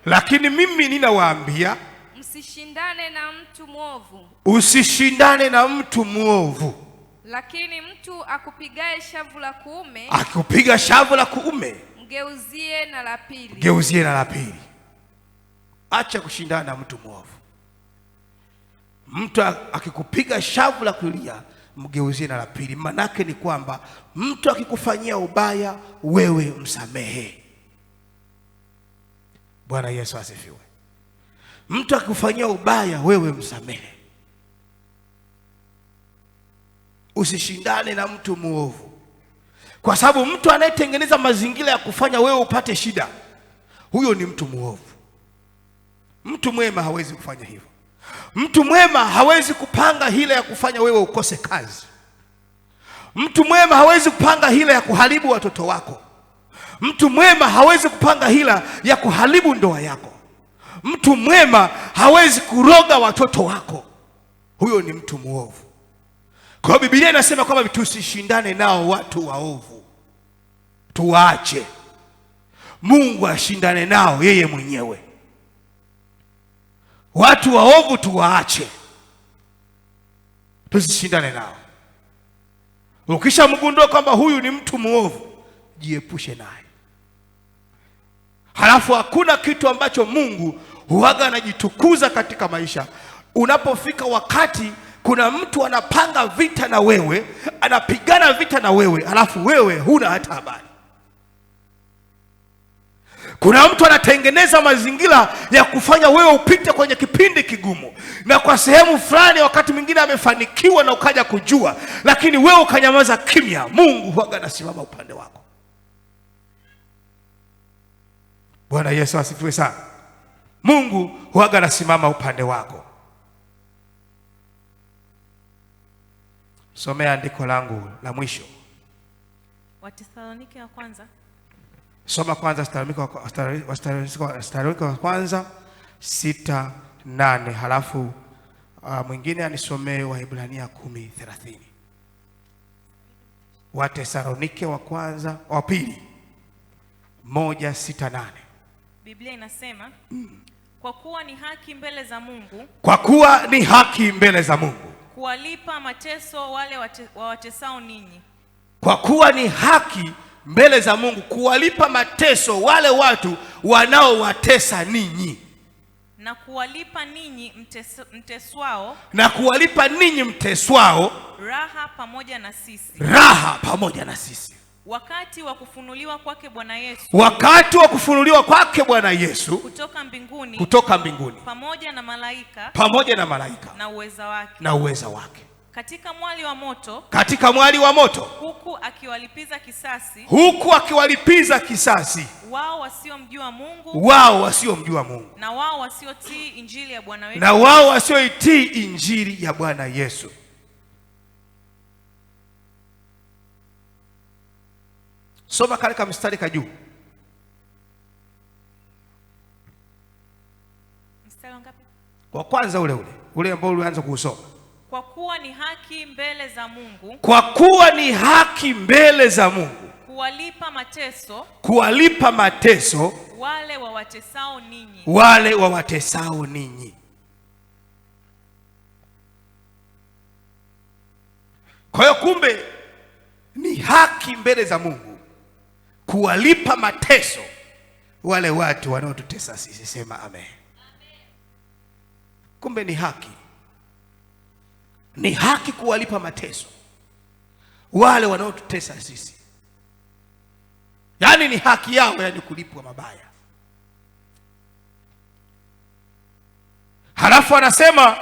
[SPEAKER 1] Lakini mimi ninawaambia
[SPEAKER 3] msishindane na mtu mwovu.
[SPEAKER 1] Usishindane na mtu mwovu.
[SPEAKER 3] Lakini mtu akupigaye shavu la kuume,
[SPEAKER 1] akikupiga shavu la kuume,
[SPEAKER 3] mgeuzie na la pili.
[SPEAKER 1] Geuzie na la pili. Acha kushindana na mtu mwovu. Mtu akikupiga shavu la kulia, mgeuzie na la pili. Manake ni kwamba mtu akikufanyia ubaya, wewe msamehe. Bwana Yesu asifiwe. Mtu akikufanyia ubaya, wewe msamehe. Usishindane na mtu mwovu, kwa sababu mtu anayetengeneza mazingira ya kufanya wewe upate shida, huyo ni mtu mwovu. Mtu mwema hawezi kufanya hivyo. Mtu mwema hawezi kupanga hila ya kufanya wewe ukose kazi. Mtu mwema hawezi kupanga hila ya kuharibu watoto wako. Mtu mwema hawezi kupanga hila ya kuharibu ndoa yako. Mtu mwema hawezi kuroga watoto wako. Huyo ni mtu mwovu. Kwa hiyo Biblia inasema kwamba tusishindane nao watu waovu, tuwaache. Mungu ashindane nao yeye mwenyewe. Watu waovu tuwaache, tusishindane nao. Ukishamgundua kwamba huyu ni mtu mwovu, jiepushe naye. Halafu hakuna kitu ambacho Mungu huaga anajitukuza katika maisha. Unapofika wakati kuna mtu anapanga vita na wewe, anapigana vita na wewe, halafu wewe huna hata habari. Kuna mtu anatengeneza mazingira ya kufanya wewe upite kwenye kipindi kigumu, na kwa sehemu fulani wakati mwingine amefanikiwa na ukaja kujua, lakini wewe ukanyamaza kimya. Mungu huaga anasimama upande wako. Bwana Yesu asifiwe sana. Mungu huaga anasimama upande wako. Somea andiko langu la mwisho.
[SPEAKER 4] Wathesalonike wa kwanza.
[SPEAKER 1] Soma kwanza Wathesalonike wa kwanza 6:8, halafu mwingine anisomee Waebrania 10:30. Wathesalonike wa kwanza wa pili 1:6-8.
[SPEAKER 4] Biblia inasema kwa kuwa ni haki mbele za Mungu,
[SPEAKER 1] kwa kuwa ni haki mbele za Mungu
[SPEAKER 4] kuwalipa mateso wale wawatesao ninyi.
[SPEAKER 1] Kwa kuwa ni haki mbele za Mungu kuwalipa mateso wale watu wanaowatesa ninyi,
[SPEAKER 4] na kuwalipa ninyi mteswao,
[SPEAKER 1] na kuwalipa ninyi mteswao
[SPEAKER 4] raha pamoja na sisi.
[SPEAKER 1] Raha pamoja na sisi.
[SPEAKER 4] Wakati wa kufunuliwa kwake Bwana Yesu,
[SPEAKER 1] wakati wa kufunuliwa kwake Bwana Yesu
[SPEAKER 4] kutoka mbinguni, pamoja na malaika,
[SPEAKER 1] na uweza wake,
[SPEAKER 4] katika mwali wa moto, huku akiwalipiza kisasi wao wasiomjua Mungu, na wao wasiotii
[SPEAKER 1] injili ya Bwana Yesu. Soma katika mstari kajuu.
[SPEAKER 4] Mstari ngapi?
[SPEAKER 1] Wa kwanza ule ambao ulianza kusoma.
[SPEAKER 4] Kwa kuwa ni haki mbele za Mungu,
[SPEAKER 1] kuwalipa mateso wale wawatesao ninyi. Kwa hiyo kumbe ni haki mbele za Mungu kuwalipa mateso wale watu wanaotutesa sisi. Sema amen. Kumbe ni haki kuwalipa mateso wale wanaotutesa sisi. Yaani ni haki yao, yani kulipwa mabaya. Halafu anasema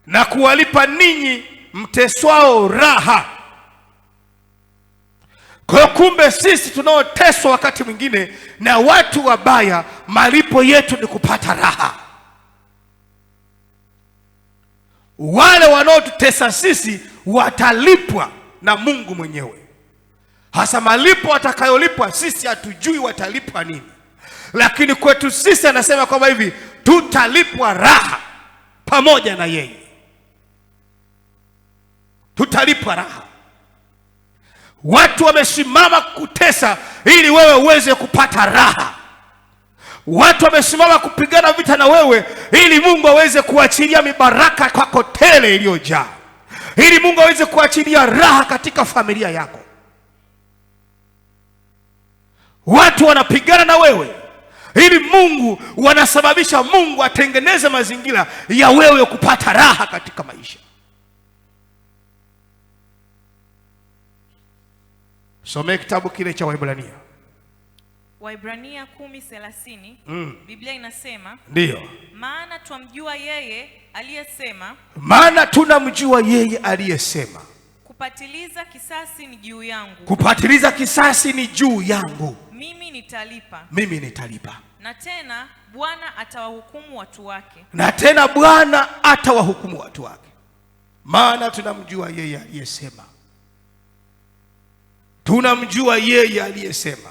[SPEAKER 1] na kuwalipa ninyi mteswao raha. Kwa hiyo kumbe sisi tunaoteswa wakati mwingine na watu wabaya, malipo yetu ni kupata raha. Wale wanaotutesa sisi
[SPEAKER 2] watalipwa na Mungu mwenyewe. Hasa malipo watakayolipwa sisi hatujui watalipwa nini, lakini kwetu sisi anasema kwamba hivi tutalipwa raha pamoja na yeye. Tutalipwa raha. Watu wamesimama kutesa ili wewe uweze kupata raha. Watu wamesimama kupigana vita na wewe ili Mungu aweze kuachilia mibaraka kwako tele iliyojaa, ili Mungu aweze kuachilia raha katika familia yako. Watu wanapigana na wewe ili wanasababisha Mungu atengeneze mazingira ya wewe kupata raha katika maisha. Some kitabu kile cha Waibrania.
[SPEAKER 4] Waibrania 10:30. Biblia inasema,
[SPEAKER 2] ndiyo,
[SPEAKER 4] maana twamjua yeye aliyesema,
[SPEAKER 2] maana tunamjua yeye aliyesema,
[SPEAKER 4] kupatiliza kisasi ni juu yangu,
[SPEAKER 2] kupatiliza kisasi ni juu yangu,
[SPEAKER 4] mimi nitalipa,
[SPEAKER 2] mimi nitalipa.
[SPEAKER 4] Na tena Bwana atawahukumu watu wake,
[SPEAKER 2] na tena Bwana atawahukumu watu wake. Maana tunamjua yeye aliyesema, tunamjua yeye aliyesema.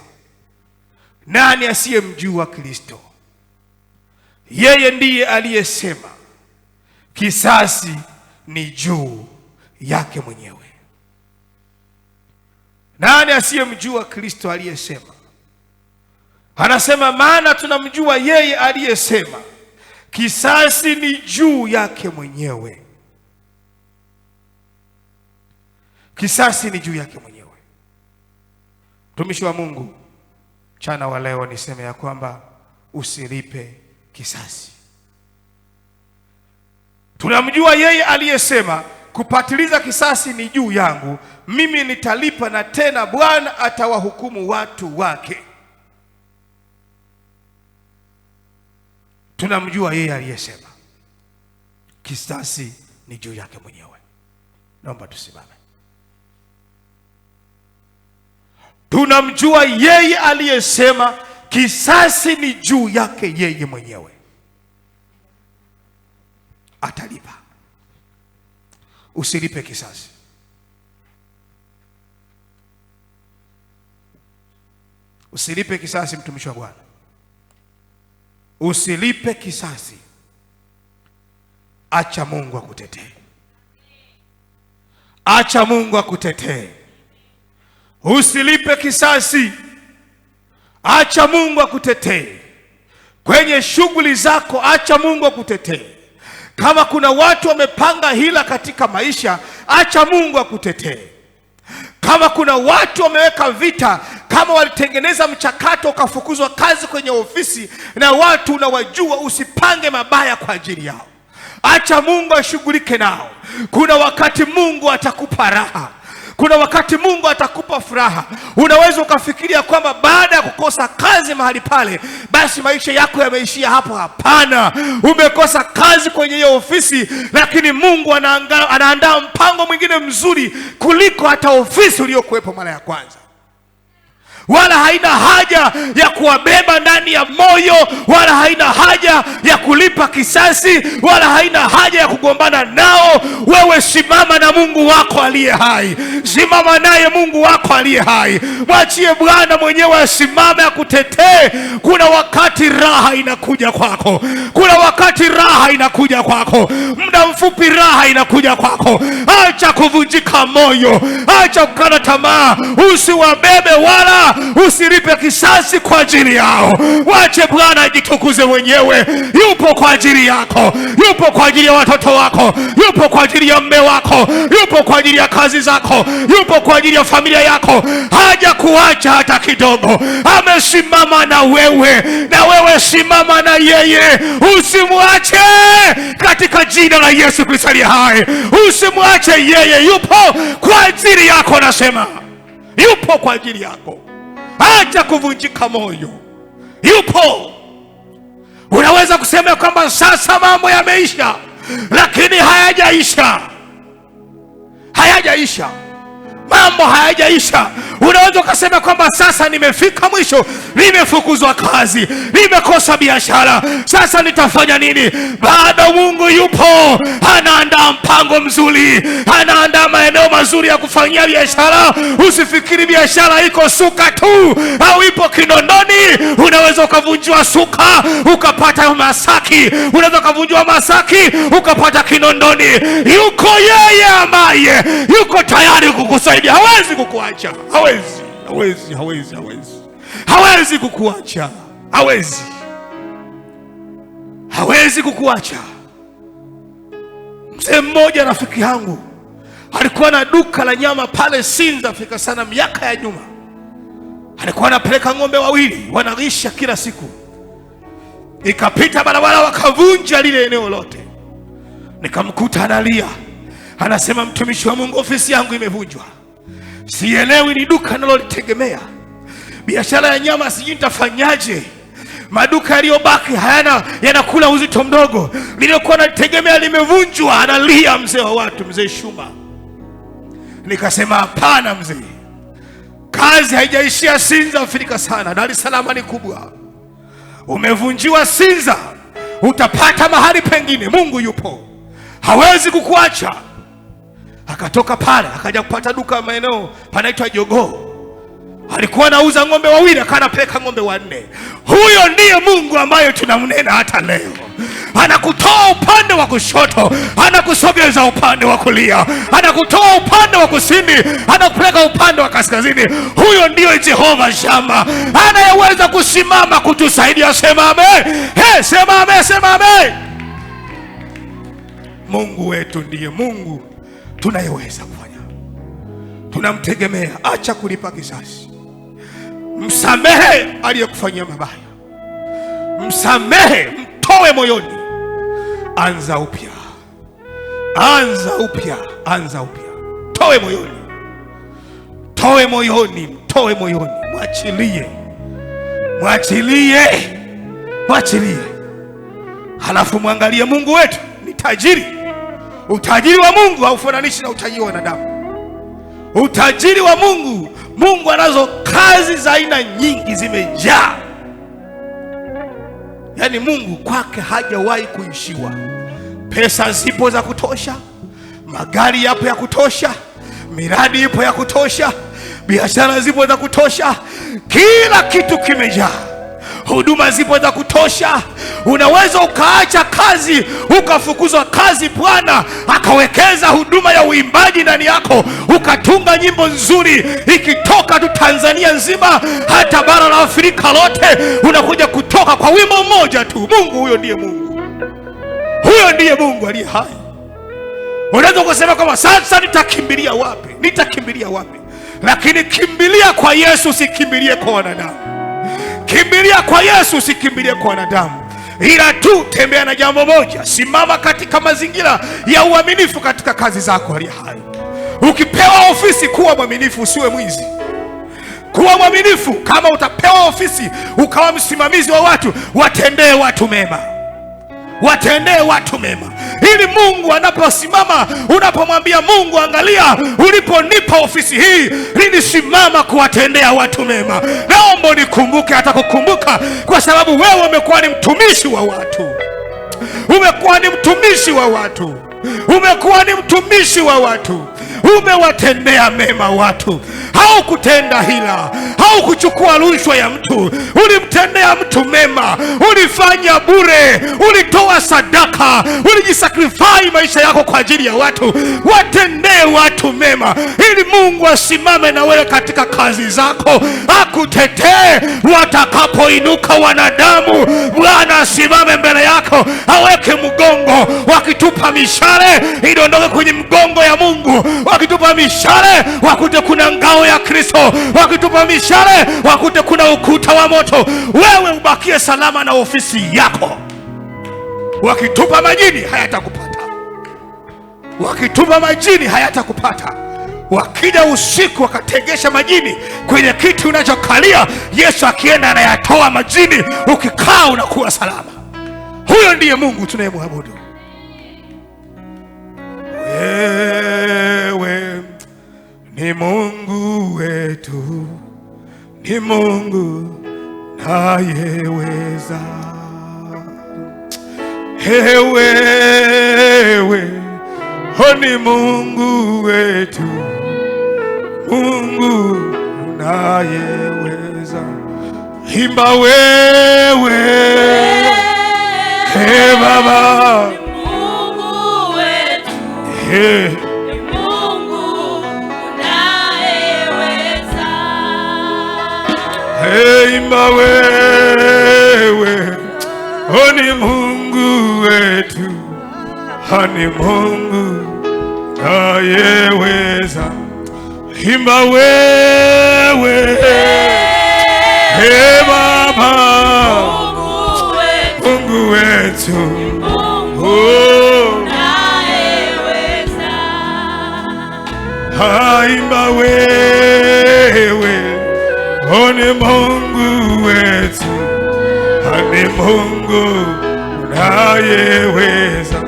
[SPEAKER 2] Nani asiyemjua Kristo? Yeye ndiye aliyesema kisasi ni juu yake mwenyewe. Nani asiyemjua Kristo aliyesema? Anasema maana tunamjua yeye aliyesema kisasi ni juu yake mwenyewe. Kisasi ni juu yake mwenyewe. Mtumishi wa Mungu, mchana wa leo niseme ya kwamba usilipe kisasi. Tunamjua yeye aliyesema kupatiliza kisasi ni juu yangu, mimi nitalipa, na tena Bwana atawahukumu watu wake. Tunamjua yeye aliyesema kisasi ni juu yake mwenyewe. Naomba tusimame. Tunamjua yeye aliyesema kisasi ni juu yake yeye mwenyewe. Atalipa. Usilipe kisasi. Usilipe kisasi, mtumishi wa Bwana. Usilipe kisasi. Acha Mungu akutetee. Acha Mungu akutetee. Usilipe kisasi. Acha Mungu akutetee. Kwenye shughuli zako acha Mungu akutetee. Kama kuna watu wamepanga hila katika maisha, acha Mungu akutetee. Kama kuna watu wameweka vita, kama walitengeneza mchakato ukafukuzwa kazi kwenye ofisi na watu unawajua, usipange mabaya kwa ajili yao. Acha Mungu ashughulike nao. Kuna wakati Mungu atakupa raha. Kuna wakati Mungu atakupa furaha. Unaweza ukafikiria kwamba baada ya kukosa kazi mahali pale, basi maisha yako yameishia hapo. Hapana. Umekosa kazi kwenye hiyo ofisi, lakini Mungu anaandaa mpango mwingine mzuri kuliko hata ofisi uliyokuwepo mara ya kwanza. Wala haina haja ya kuwabeba ndani ya moyo, wala haina haja ya kulipa kisasi, wala haina haja ya kugombana nao. Wewe simama na Mungu wako aliye hai. Simama naye Mungu wako aliye hai. Mwachie Bwana mwenyewe asimame akutetee. Kuna wakati raha inakuja kwako. Kuna wakati raha inakuja kwako. Muda mfupi raha inakuja kwako. Acha kuvunjika moyo. Acha kukata tamaa. Usiwabebe wala usilipe kisasi kwa ajili yao. Wache Bwana ajitukuze mwenyewe. Yupo kwa ajili yako. Yupo kwa ajili ya watoto wako. Yupo kwa ajili ya mume wako. Yupo kwa ajili ya kazi zako. Yupo kwa ajili ya familia yako. Haja kuacha hata kidogo. Amesimama na wewe, na wewe simama na yeye. Usimwache katika jina la Yesu Kristo aliye hai. Usimwache yeye. Yupo kwa ajili yako, nasema. Yupo kwa ajili yako. Acha kuvunjika moyo. Yupo. Unaweza kusema kwamba sasa mambo yameisha, lakini hayajaisha. Hayajaisha. mambo hayajaisha. Unaweza ukasema kwamba sasa nimefika mwisho, nimefukuzwa kazi, nimekosa biashara, sasa nitafanya nini? Bado Mungu yupo, anaandaa mpango mzuri, anaandaa maeneo mazuri ya kufanyia biashara. Usifikiri biashara iko Suka tu au ipo Kinondoni. Unaweza ukavunjwa Suka ukapata Masaki, unaweza ukavunjwa Masaki ukapata Kinondoni. Yuko yeye ambaye yuko tayari kukusaidia. Hawezi kukuacha, hawezi kukuacha, hawezi kukuacha. Mzee mmoja rafiki yangu alikuwa na duka la nyama pale Sinza Afrika sana, miaka ya nyuma. Alikuwa anapeleka ng'ombe wawili wanaisha kila siku. Ikapita barabara wakavunja lile eneo lote. Nikamkuta analia, anasema, mtumishi wa Mungu, ofisi yangu imevunjwa, sielewi ni duka nalolitegemea, biashara ya nyama sijui nitafanyaje, maduka yaliyobaki yanakula uzito mdogo, nilikuwa nalitegemea limevunjwa. Analia mzee wa watu, mzee Shuma. Nikasema, hapana mzee, kazi haijaishia Sinza Afrika sana, Dar es Salaam ni kubwa. Umevunjiwa Sinza, utapata mahali pengine. Mungu yupo, hawezi kukuacha. Akatoka pale akaja kupata duka maeneo panaitwa Jogoo. Alikuwa anauza ng'ombe wawili, akanapeleka ng'ombe 4. Huyo ndiye Mungu ambaye tunamnena hata leo. Anakutoa upande wa kushoto, anakusogeza upande wa kulia, anakutoa upande wa kusini, anakupeleka upande wa kaskazini. Huyo ndiyo Jehova Shama, anayeweza kusimama kutusaidia. Sema amen. Sema amen, sema amen. Mungu wetu ndiye Mungu tunayeweza kufanya. Tunamtegemea. Acha kulipa kisasi. Msamehe aliyekufanyia mabaya, msamehe, mtoe moyoni. Anza upya, anza upya, anza upya. Toe moyoni, toe moyoni, mtoe moyoni. Mwachilie, mwachilie, mwachilie. Halafu mwangalie Mungu wetu ni tajiri. Utajiri wa Mungu haufananishi na utajiri wa wanadamu. Utajiri wa Mungu, Mungu anazo kazi za aina nyingi, zimejaa. Yaani Mungu kwake hajawahi kuishiwa. Pesa zipo za kutosha, magari yapo ya kutosha, miradi ipo ya kutosha, biashara zipo za kutosha, kila kitu kimejaa. Huduma zipo za kutosha. Unaweza ukaacha kazi, ukafukuzwa kazi, Bwana akawekeza huduma ya uimbaji ndani yako, ukatunga nyimbo nzuri, ikitoka tu Tanzania nzima, hata bara la Afrika lote, unakuja kutoka kwa wimbo mmoja tu. Mungu huyo ndiye Mungu, huyo ndiye Mungu aliye hai. Unaweza kusema kama sasa nitakimbilia wapi? Nitakimbilia wapi? Lakini kimbilia kwa Yesu, usikimbilie kwa wanadamu. Kimbilia kwa Yesu, usikimbilie kwa wanadamu. Ila tu tembea na jambo moja, simama katika mazingira ya uaminifu katika kazi zako aliye hai. Ukipewa ofisi, kuwa mwaminifu, usiwe mwizi. Kuwa mwaminifu. Kama utapewa ofisi ukawa msimamizi wa watu, watendee watu mema, watendee watu mema, ili Mungu anaposimama, unapomwambia Mungu, angalia, uliponipa ofisi hii, nilisimama kuwatendea watu mema. Naomba nikumbuke, hata kukumbuka, kwa sababu wewe umekuwa ni mtumishi wa watu. Umekuwa ni mtumishi wa watu. Umekuwa ni mtumishi wa watu. Umewatendea mema watu. Haukutenda hila, haukuchukua rushwa ya mtu, ulimtendea mtu mema, ulifanya bure, ulitoa sadaka, ulijisakrifai maisha yako kwa ajili ya watu. Watendee watu mema, ili Mungu asimame na wewe katika kazi zako, akutetee. Watakapoinuka wanadamu, Bwana asimame mbele yako, aweke mgongo. Wakitupa mishale, idondoke kwenye mgongo ya Mungu. Wakitupa mishale, wakute kuna ngao ya Kristo. Wakitupa mishale, wakute kuna ukuta wa moto. Wewe ubakie salama na ofisi yako. Wakitupa majini, hayatakupata. Wakitupa majini, hayatakupata. Wakija usiku wakategesha majini kwenye kiti unachokalia, Yesu akienda anayatoa majini, ukikaa unakuwa salama. Huyo ndiye Mungu tunayemwabudu. Wewe
[SPEAKER 1] ni Mungu wetu, ni Mungu nayeweza. Wewe ni Mungu wetu, Mungu nayeweza. Imba wewe, Baba,
[SPEAKER 5] Mungu wetu, Mungu unayeweza.
[SPEAKER 1] Imba wewe, ni Mungu wetu, ni Mungu nayeweza. Imba wewe, Baba, Mungu wetu,
[SPEAKER 5] Mungu unayeweza.
[SPEAKER 1] Imba wewe, ni Mungu wetu, ni Mungu unayeweza.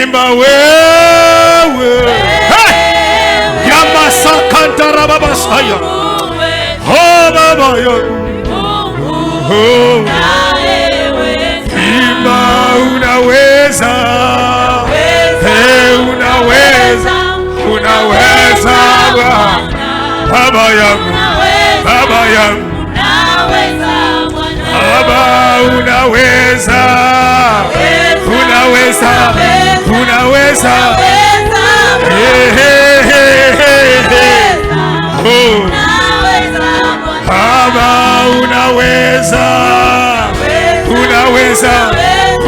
[SPEAKER 1] Imba wewe, Yamasakantara Baba Saya, Baba yangu, imba unaweza, unaweza, unaweza Baba yangu, Baba yangu, Baba unaweza, unaweza, unaweza, Baba unaweza, unaweza,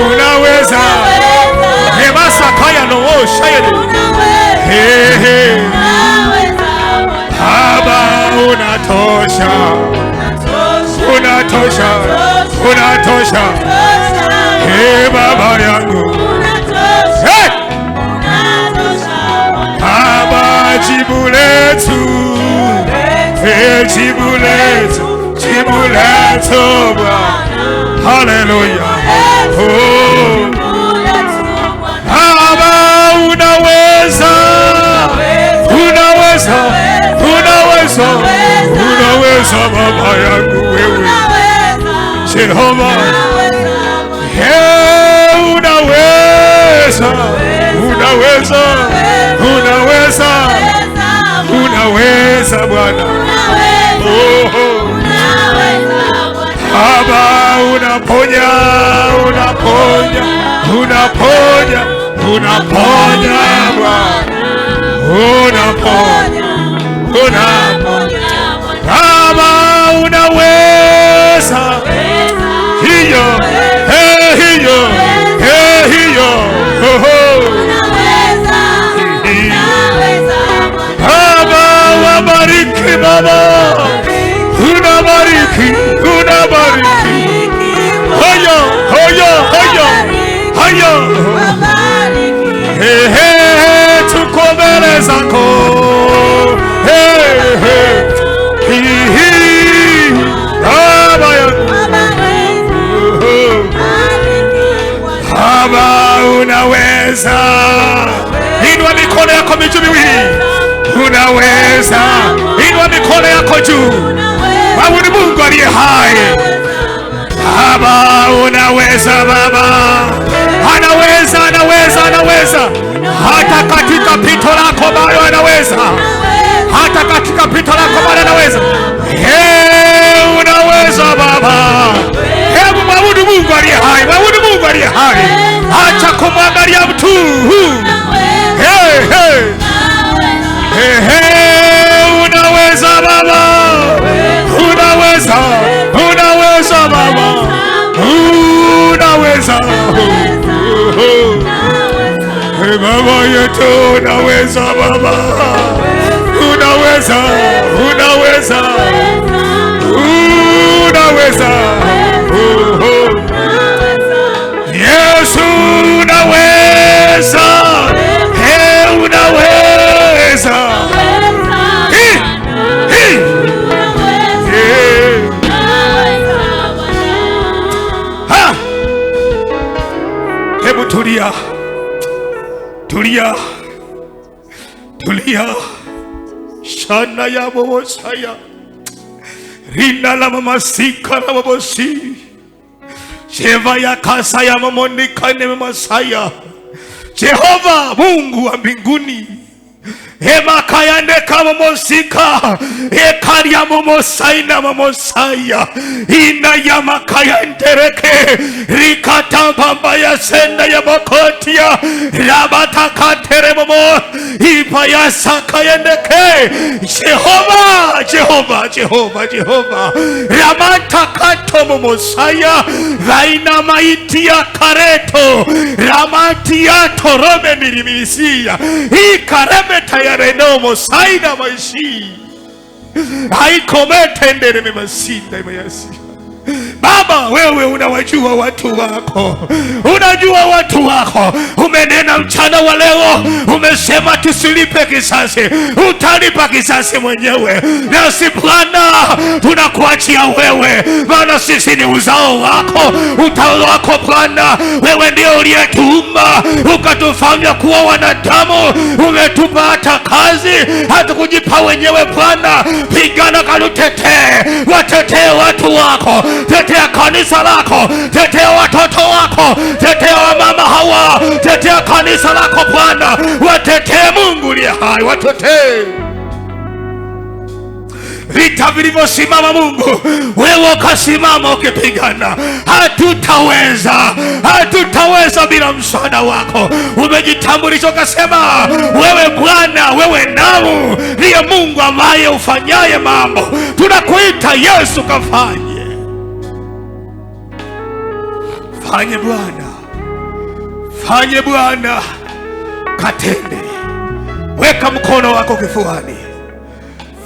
[SPEAKER 1] unaweza. Emasakaya no shayede. Baba unatosha, unatosha, unatosha. Baba yangu, Baba jibu letu, jibu letu, jibu letu Bwana. Haleluya. Baba unaweza, unaweza, unaweza, unaweza Baba yangu wewe Jehova. Unaweza, unaweza, unaweza, unaweza Bwana. Baba unaponya, unaponya, unaponya, unaponya Bwana, unaponya, unaponya. Baba unaweza, hiyo, hiyo, hiyo, Baba wabariki Baba, unabariki, unabariki. Hayo, hayo, hayo, hayo. Tuko mbele zako. Baba yangu, Baba unaweza. Inua mikono yako juu miwili. Unaweza. Inua mikono yako juu. Wewe ni Mungu aliye hai. Baba unaweza, Baba anaweza, anaweza, anaweza. Hata katika pito lako bado anaweza, hata katika pito lako bado anaweza. Unaweza Baba. Hebu mwabudu Mungu aliye hai, mwabudu Mungu aliye hai. Acha kumwangalia mtu. Unaweza Baba, unaweza, unaweza Baba, unaweza. Baba yetu unaweza Baba, unaweza, unaweza, unaweza. Yesu unaweza, unaweza. Hebu tulia, tulia, tulia.
[SPEAKER 2] shana ya bobosaya rina la mama sika la bobosi Jehova ya kasa ya mamonika ne masaya. Jehova Mungu wa mbinguni, Ema kayande kama mosika ekari ya momosai na momosaya ina ya makayandereke rikata bamba ya senda ya makotia rabata katere momo ipa ya sakayendeke Jehova Jehova Jehova Jehova ramata kato momosaya vaina maiti ya kareto ramati ya torome mirimisia ikareme tayareno mosaina maishi haikomete ndere memasinda imayasi. Baba, wewe unawajua watu wako, unajua watu wako. Umenena mchana wa leo, umesema tusilipe kisasi, utalipa kisasi mwenyewe. Nasi Bwana tunakuachia wewe, maana sisi ni uzao wako, utao wako Bwana. Wewe ndio uliyetuumba ukatufanya kuwa wanadamu, umetupa hata kazi, hata kujipa wenyewe Bwana. Pigana kalutetee, watetee watu wako, tetea kanisa lako, tetea watoto wako, tetea wamama hawa, tetea kanisa lako Bwana, watetee Mungu liye hai, watetee vita vilivyosimama Mungu, wewe ukasimama ukipigana. Hatutaweza bila msaada wako. Umejitambulisha ukasema wewe Bwana, wewe namu ndiye Mungu ambaye ufanyaye mambo. Tunakuita Yesu, kafanye. Fanye Bwana, fanye Bwana, katende. Weka mkono wako kifuani.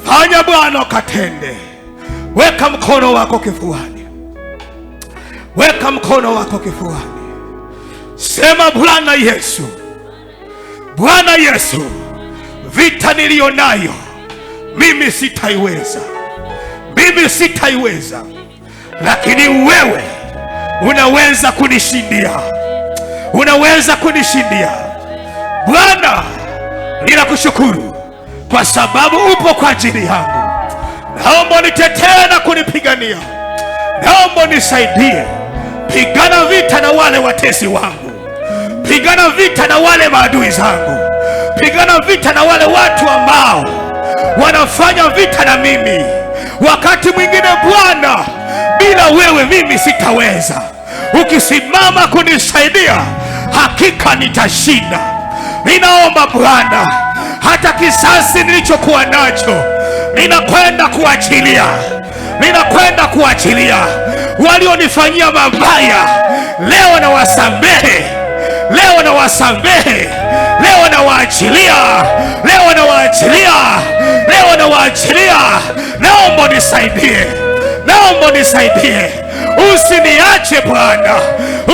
[SPEAKER 2] Fanya Bwana, katende. Weka mkono wako kifuani. Weka mkono wako kifuani. Sema Bwana Yesu, Bwana Yesu, vita nilionayo mimi sitaiweza, mimi sitaiweza, lakini wewe unaweza kunishindia, unaweza kunishindia. Bwana, ninakushukuru kwa sababu upo kwa ajili yangu. Naomba nitetee na kunipigania, naomba nisaidie. Pigana vita na wale watesi wangu, pigana vita na wale maadui zangu, pigana vita na wale watu ambao wanafanya vita na mimi. Wakati mwingine Bwana, bila wewe mimi sitaweza. Ukisimama kunisaidia, hakika nitashinda. Ninaomba Bwana, hata kisasi nilichokuwa nacho ninakwenda kuachilia, ninakwenda kuachilia. Walionifanyia mabaya leo na wasamehe, leo na wasamehe, leo na waachilia, leo na waachilia, leo na waachilia. Naomba nisaidie, naomba nisaidie. Usiniache Bwana,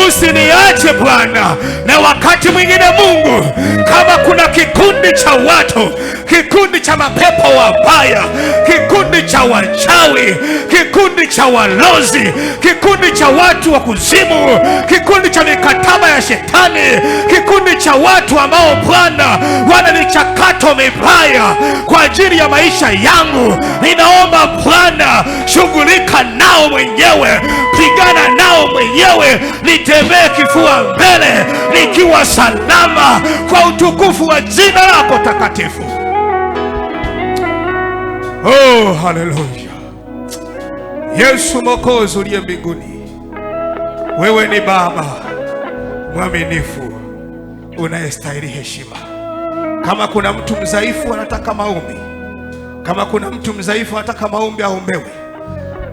[SPEAKER 2] usiniache Bwana. Na wakati mwingine Mungu, kama kuna kikundi cha watu, kikundi cha mapepo wabaya, kikundi cha wachawi, kikundi cha walozi, kikundi cha watu wa kuzimu, kikundi cha mikataba ya shetani, kikundi cha watu ambao Bwana wana michakato mibaya kwa ajili ya maisha yangu, ninaomba Bwana, shughulika nao mwenyewe, pigana nao mwenyewe, nitembee kifua mbele nikiwa salama kwa utukufu wa jina lako takatifu. Oh, haleluya. Yesu Mwokozi uliye mbinguni, wewe ni Baba mwaminifu unayestahili heshima. Kama kuna mtu mdhaifu anataka maombi, kama kuna mtu mdhaifu anataka maombi aombewe,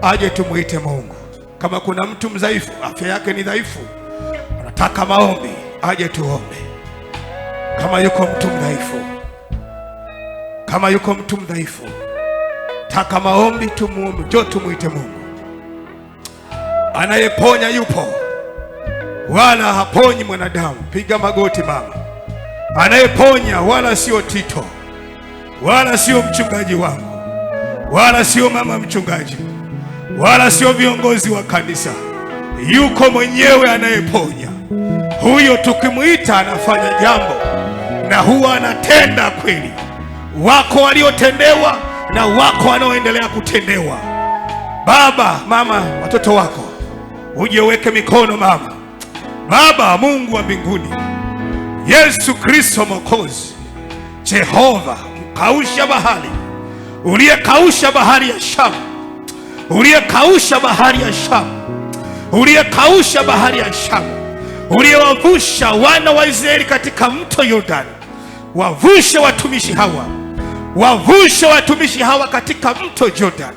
[SPEAKER 2] aje tumuite Mungu. Kama kuna mtu mdhaifu, afya yake ni dhaifu, anataka maombi, aje tuombe. Kama yuko mtu mdhaifu, kama yuko mtu mdhaifu taka maombi, tumuombe, njoo tumuite Mungu. Anayeponya yupo, wala haponyi mwanadamu. Piga magoti mama. Anayeponya wala sio Tito, wala sio mchungaji wangu, wala sio mama mchungaji, wala sio viongozi wa kanisa. Yuko mwenyewe anayeponya. Huyo tukimuita anafanya jambo na huwa anatenda kweli. wako waliotendewa na wako wanaoendelea kutendewa. Baba, mama, watoto wako uje uweke mikono mama. Baba Mungu wa mbinguni, Yesu Kristo Mwokozi, Jehova mkausha bahari, uliyekausha bahari ya Shamu, uliyekausha bahari ya Shamu, uliyekausha bahari ya Shamu, uliyewavusha wana wa Israeli katika mto Yordani, wavushe watumishi hawa, wavushe watumishi hawa katika mto Yordani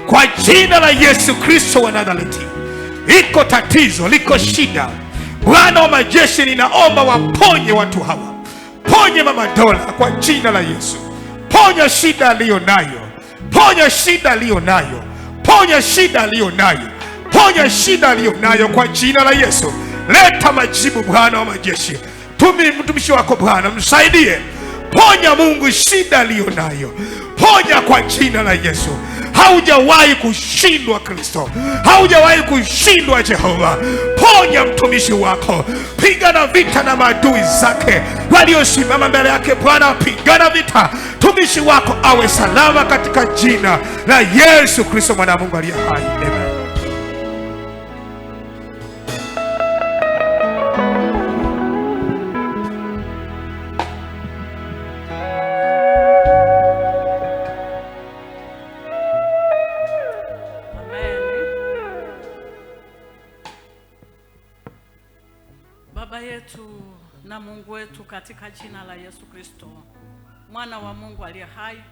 [SPEAKER 2] kwa jina la Yesu Kristo wa Nazareti. Iko tatizo, liko shida, Bwana wa majeshi, ninaomba waponye watu hawa. Ponye mama Dola kwa jina la Yesu. Ponya shida aliyo nayo, ponya shida aliyo nayo, ponya shida aliyo nayo, ponya shida aliyo nayo kwa jina la Yesu. Leta majibu Bwana wa majeshi. Mtumishi wako Bwana, msaidie. Ponya Mungu shida aliyo nayo, ponya kwa jina la Yesu. Haujawahi kushindwa Kristo, haujawahi kushindwa Jehova. Ponya mtumishi wako, pigana vita na maadui zake waliosimama mbele yake. Bwana, pigana vita, mtumishi wako awe salama katika jina la Yesu Kristo mwana wa Mungu aliye hai. Amen.
[SPEAKER 5] Baba yetu na Mungu wetu, katika jina la Yesu Kristo mwana wa Mungu aliye hai,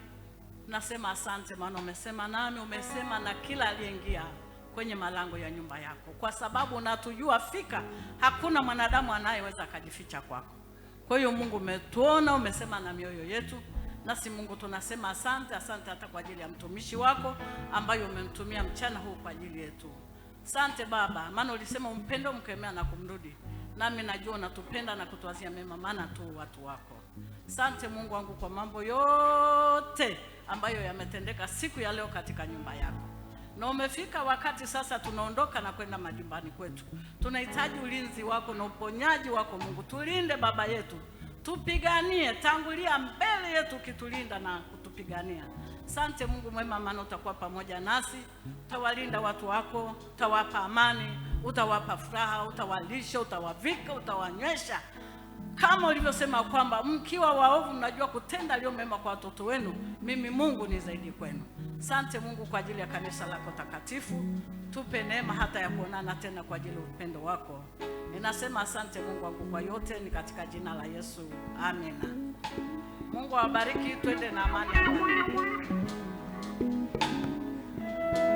[SPEAKER 5] nasema asante, maana umesema nami, umesema na kila aliyeingia kwenye malango ya nyumba yako, kwa sababu unatujua fika hakuna mwanadamu anayeweza kujificha kwako. Kwa hiyo Mungu umetuona, umesema na mioyo yetu, nasi Mungu tunasema asante. Asante hata kwa ajili ya mtumishi wako ambaye umemtumia mchana huu kwa ajili yetu. Asante Baba, maana ulisema umpendo mkemea na kumrudi, nami najua unatupenda na kutuazia mema, maana tu watu wako. Asante Mungu wangu kwa mambo yote ambayo yametendeka siku ya leo katika nyumba yako. Na umefika wakati sasa tunaondoka na kwenda majumbani kwetu. Tunahitaji ulinzi wako na uponyaji wako Mungu. Tulinde Baba yetu, tupiganie, tangulia mbele yetu ukitulinda na kutupigania. Asante Mungu mwema, maana utakuwa pamoja nasi, utawalinda watu wako, utawapa amani, utawapa furaha, utawalisha, utawavika, utawanywesha, kama ulivyosema kwamba mkiwa waovu mnajua kutenda leo mema kwa watoto wenu, mimi Mungu ni zaidi kwenu. Asante Mungu kwa ajili ya kanisa lako takatifu, tupe neema hata ya kuonana tena kwa ajili ya upendo wako. Ninasema asante Mungu wangu kwa yote, ni katika jina la Yesu, amina. Mungu awabariki, twende na amani.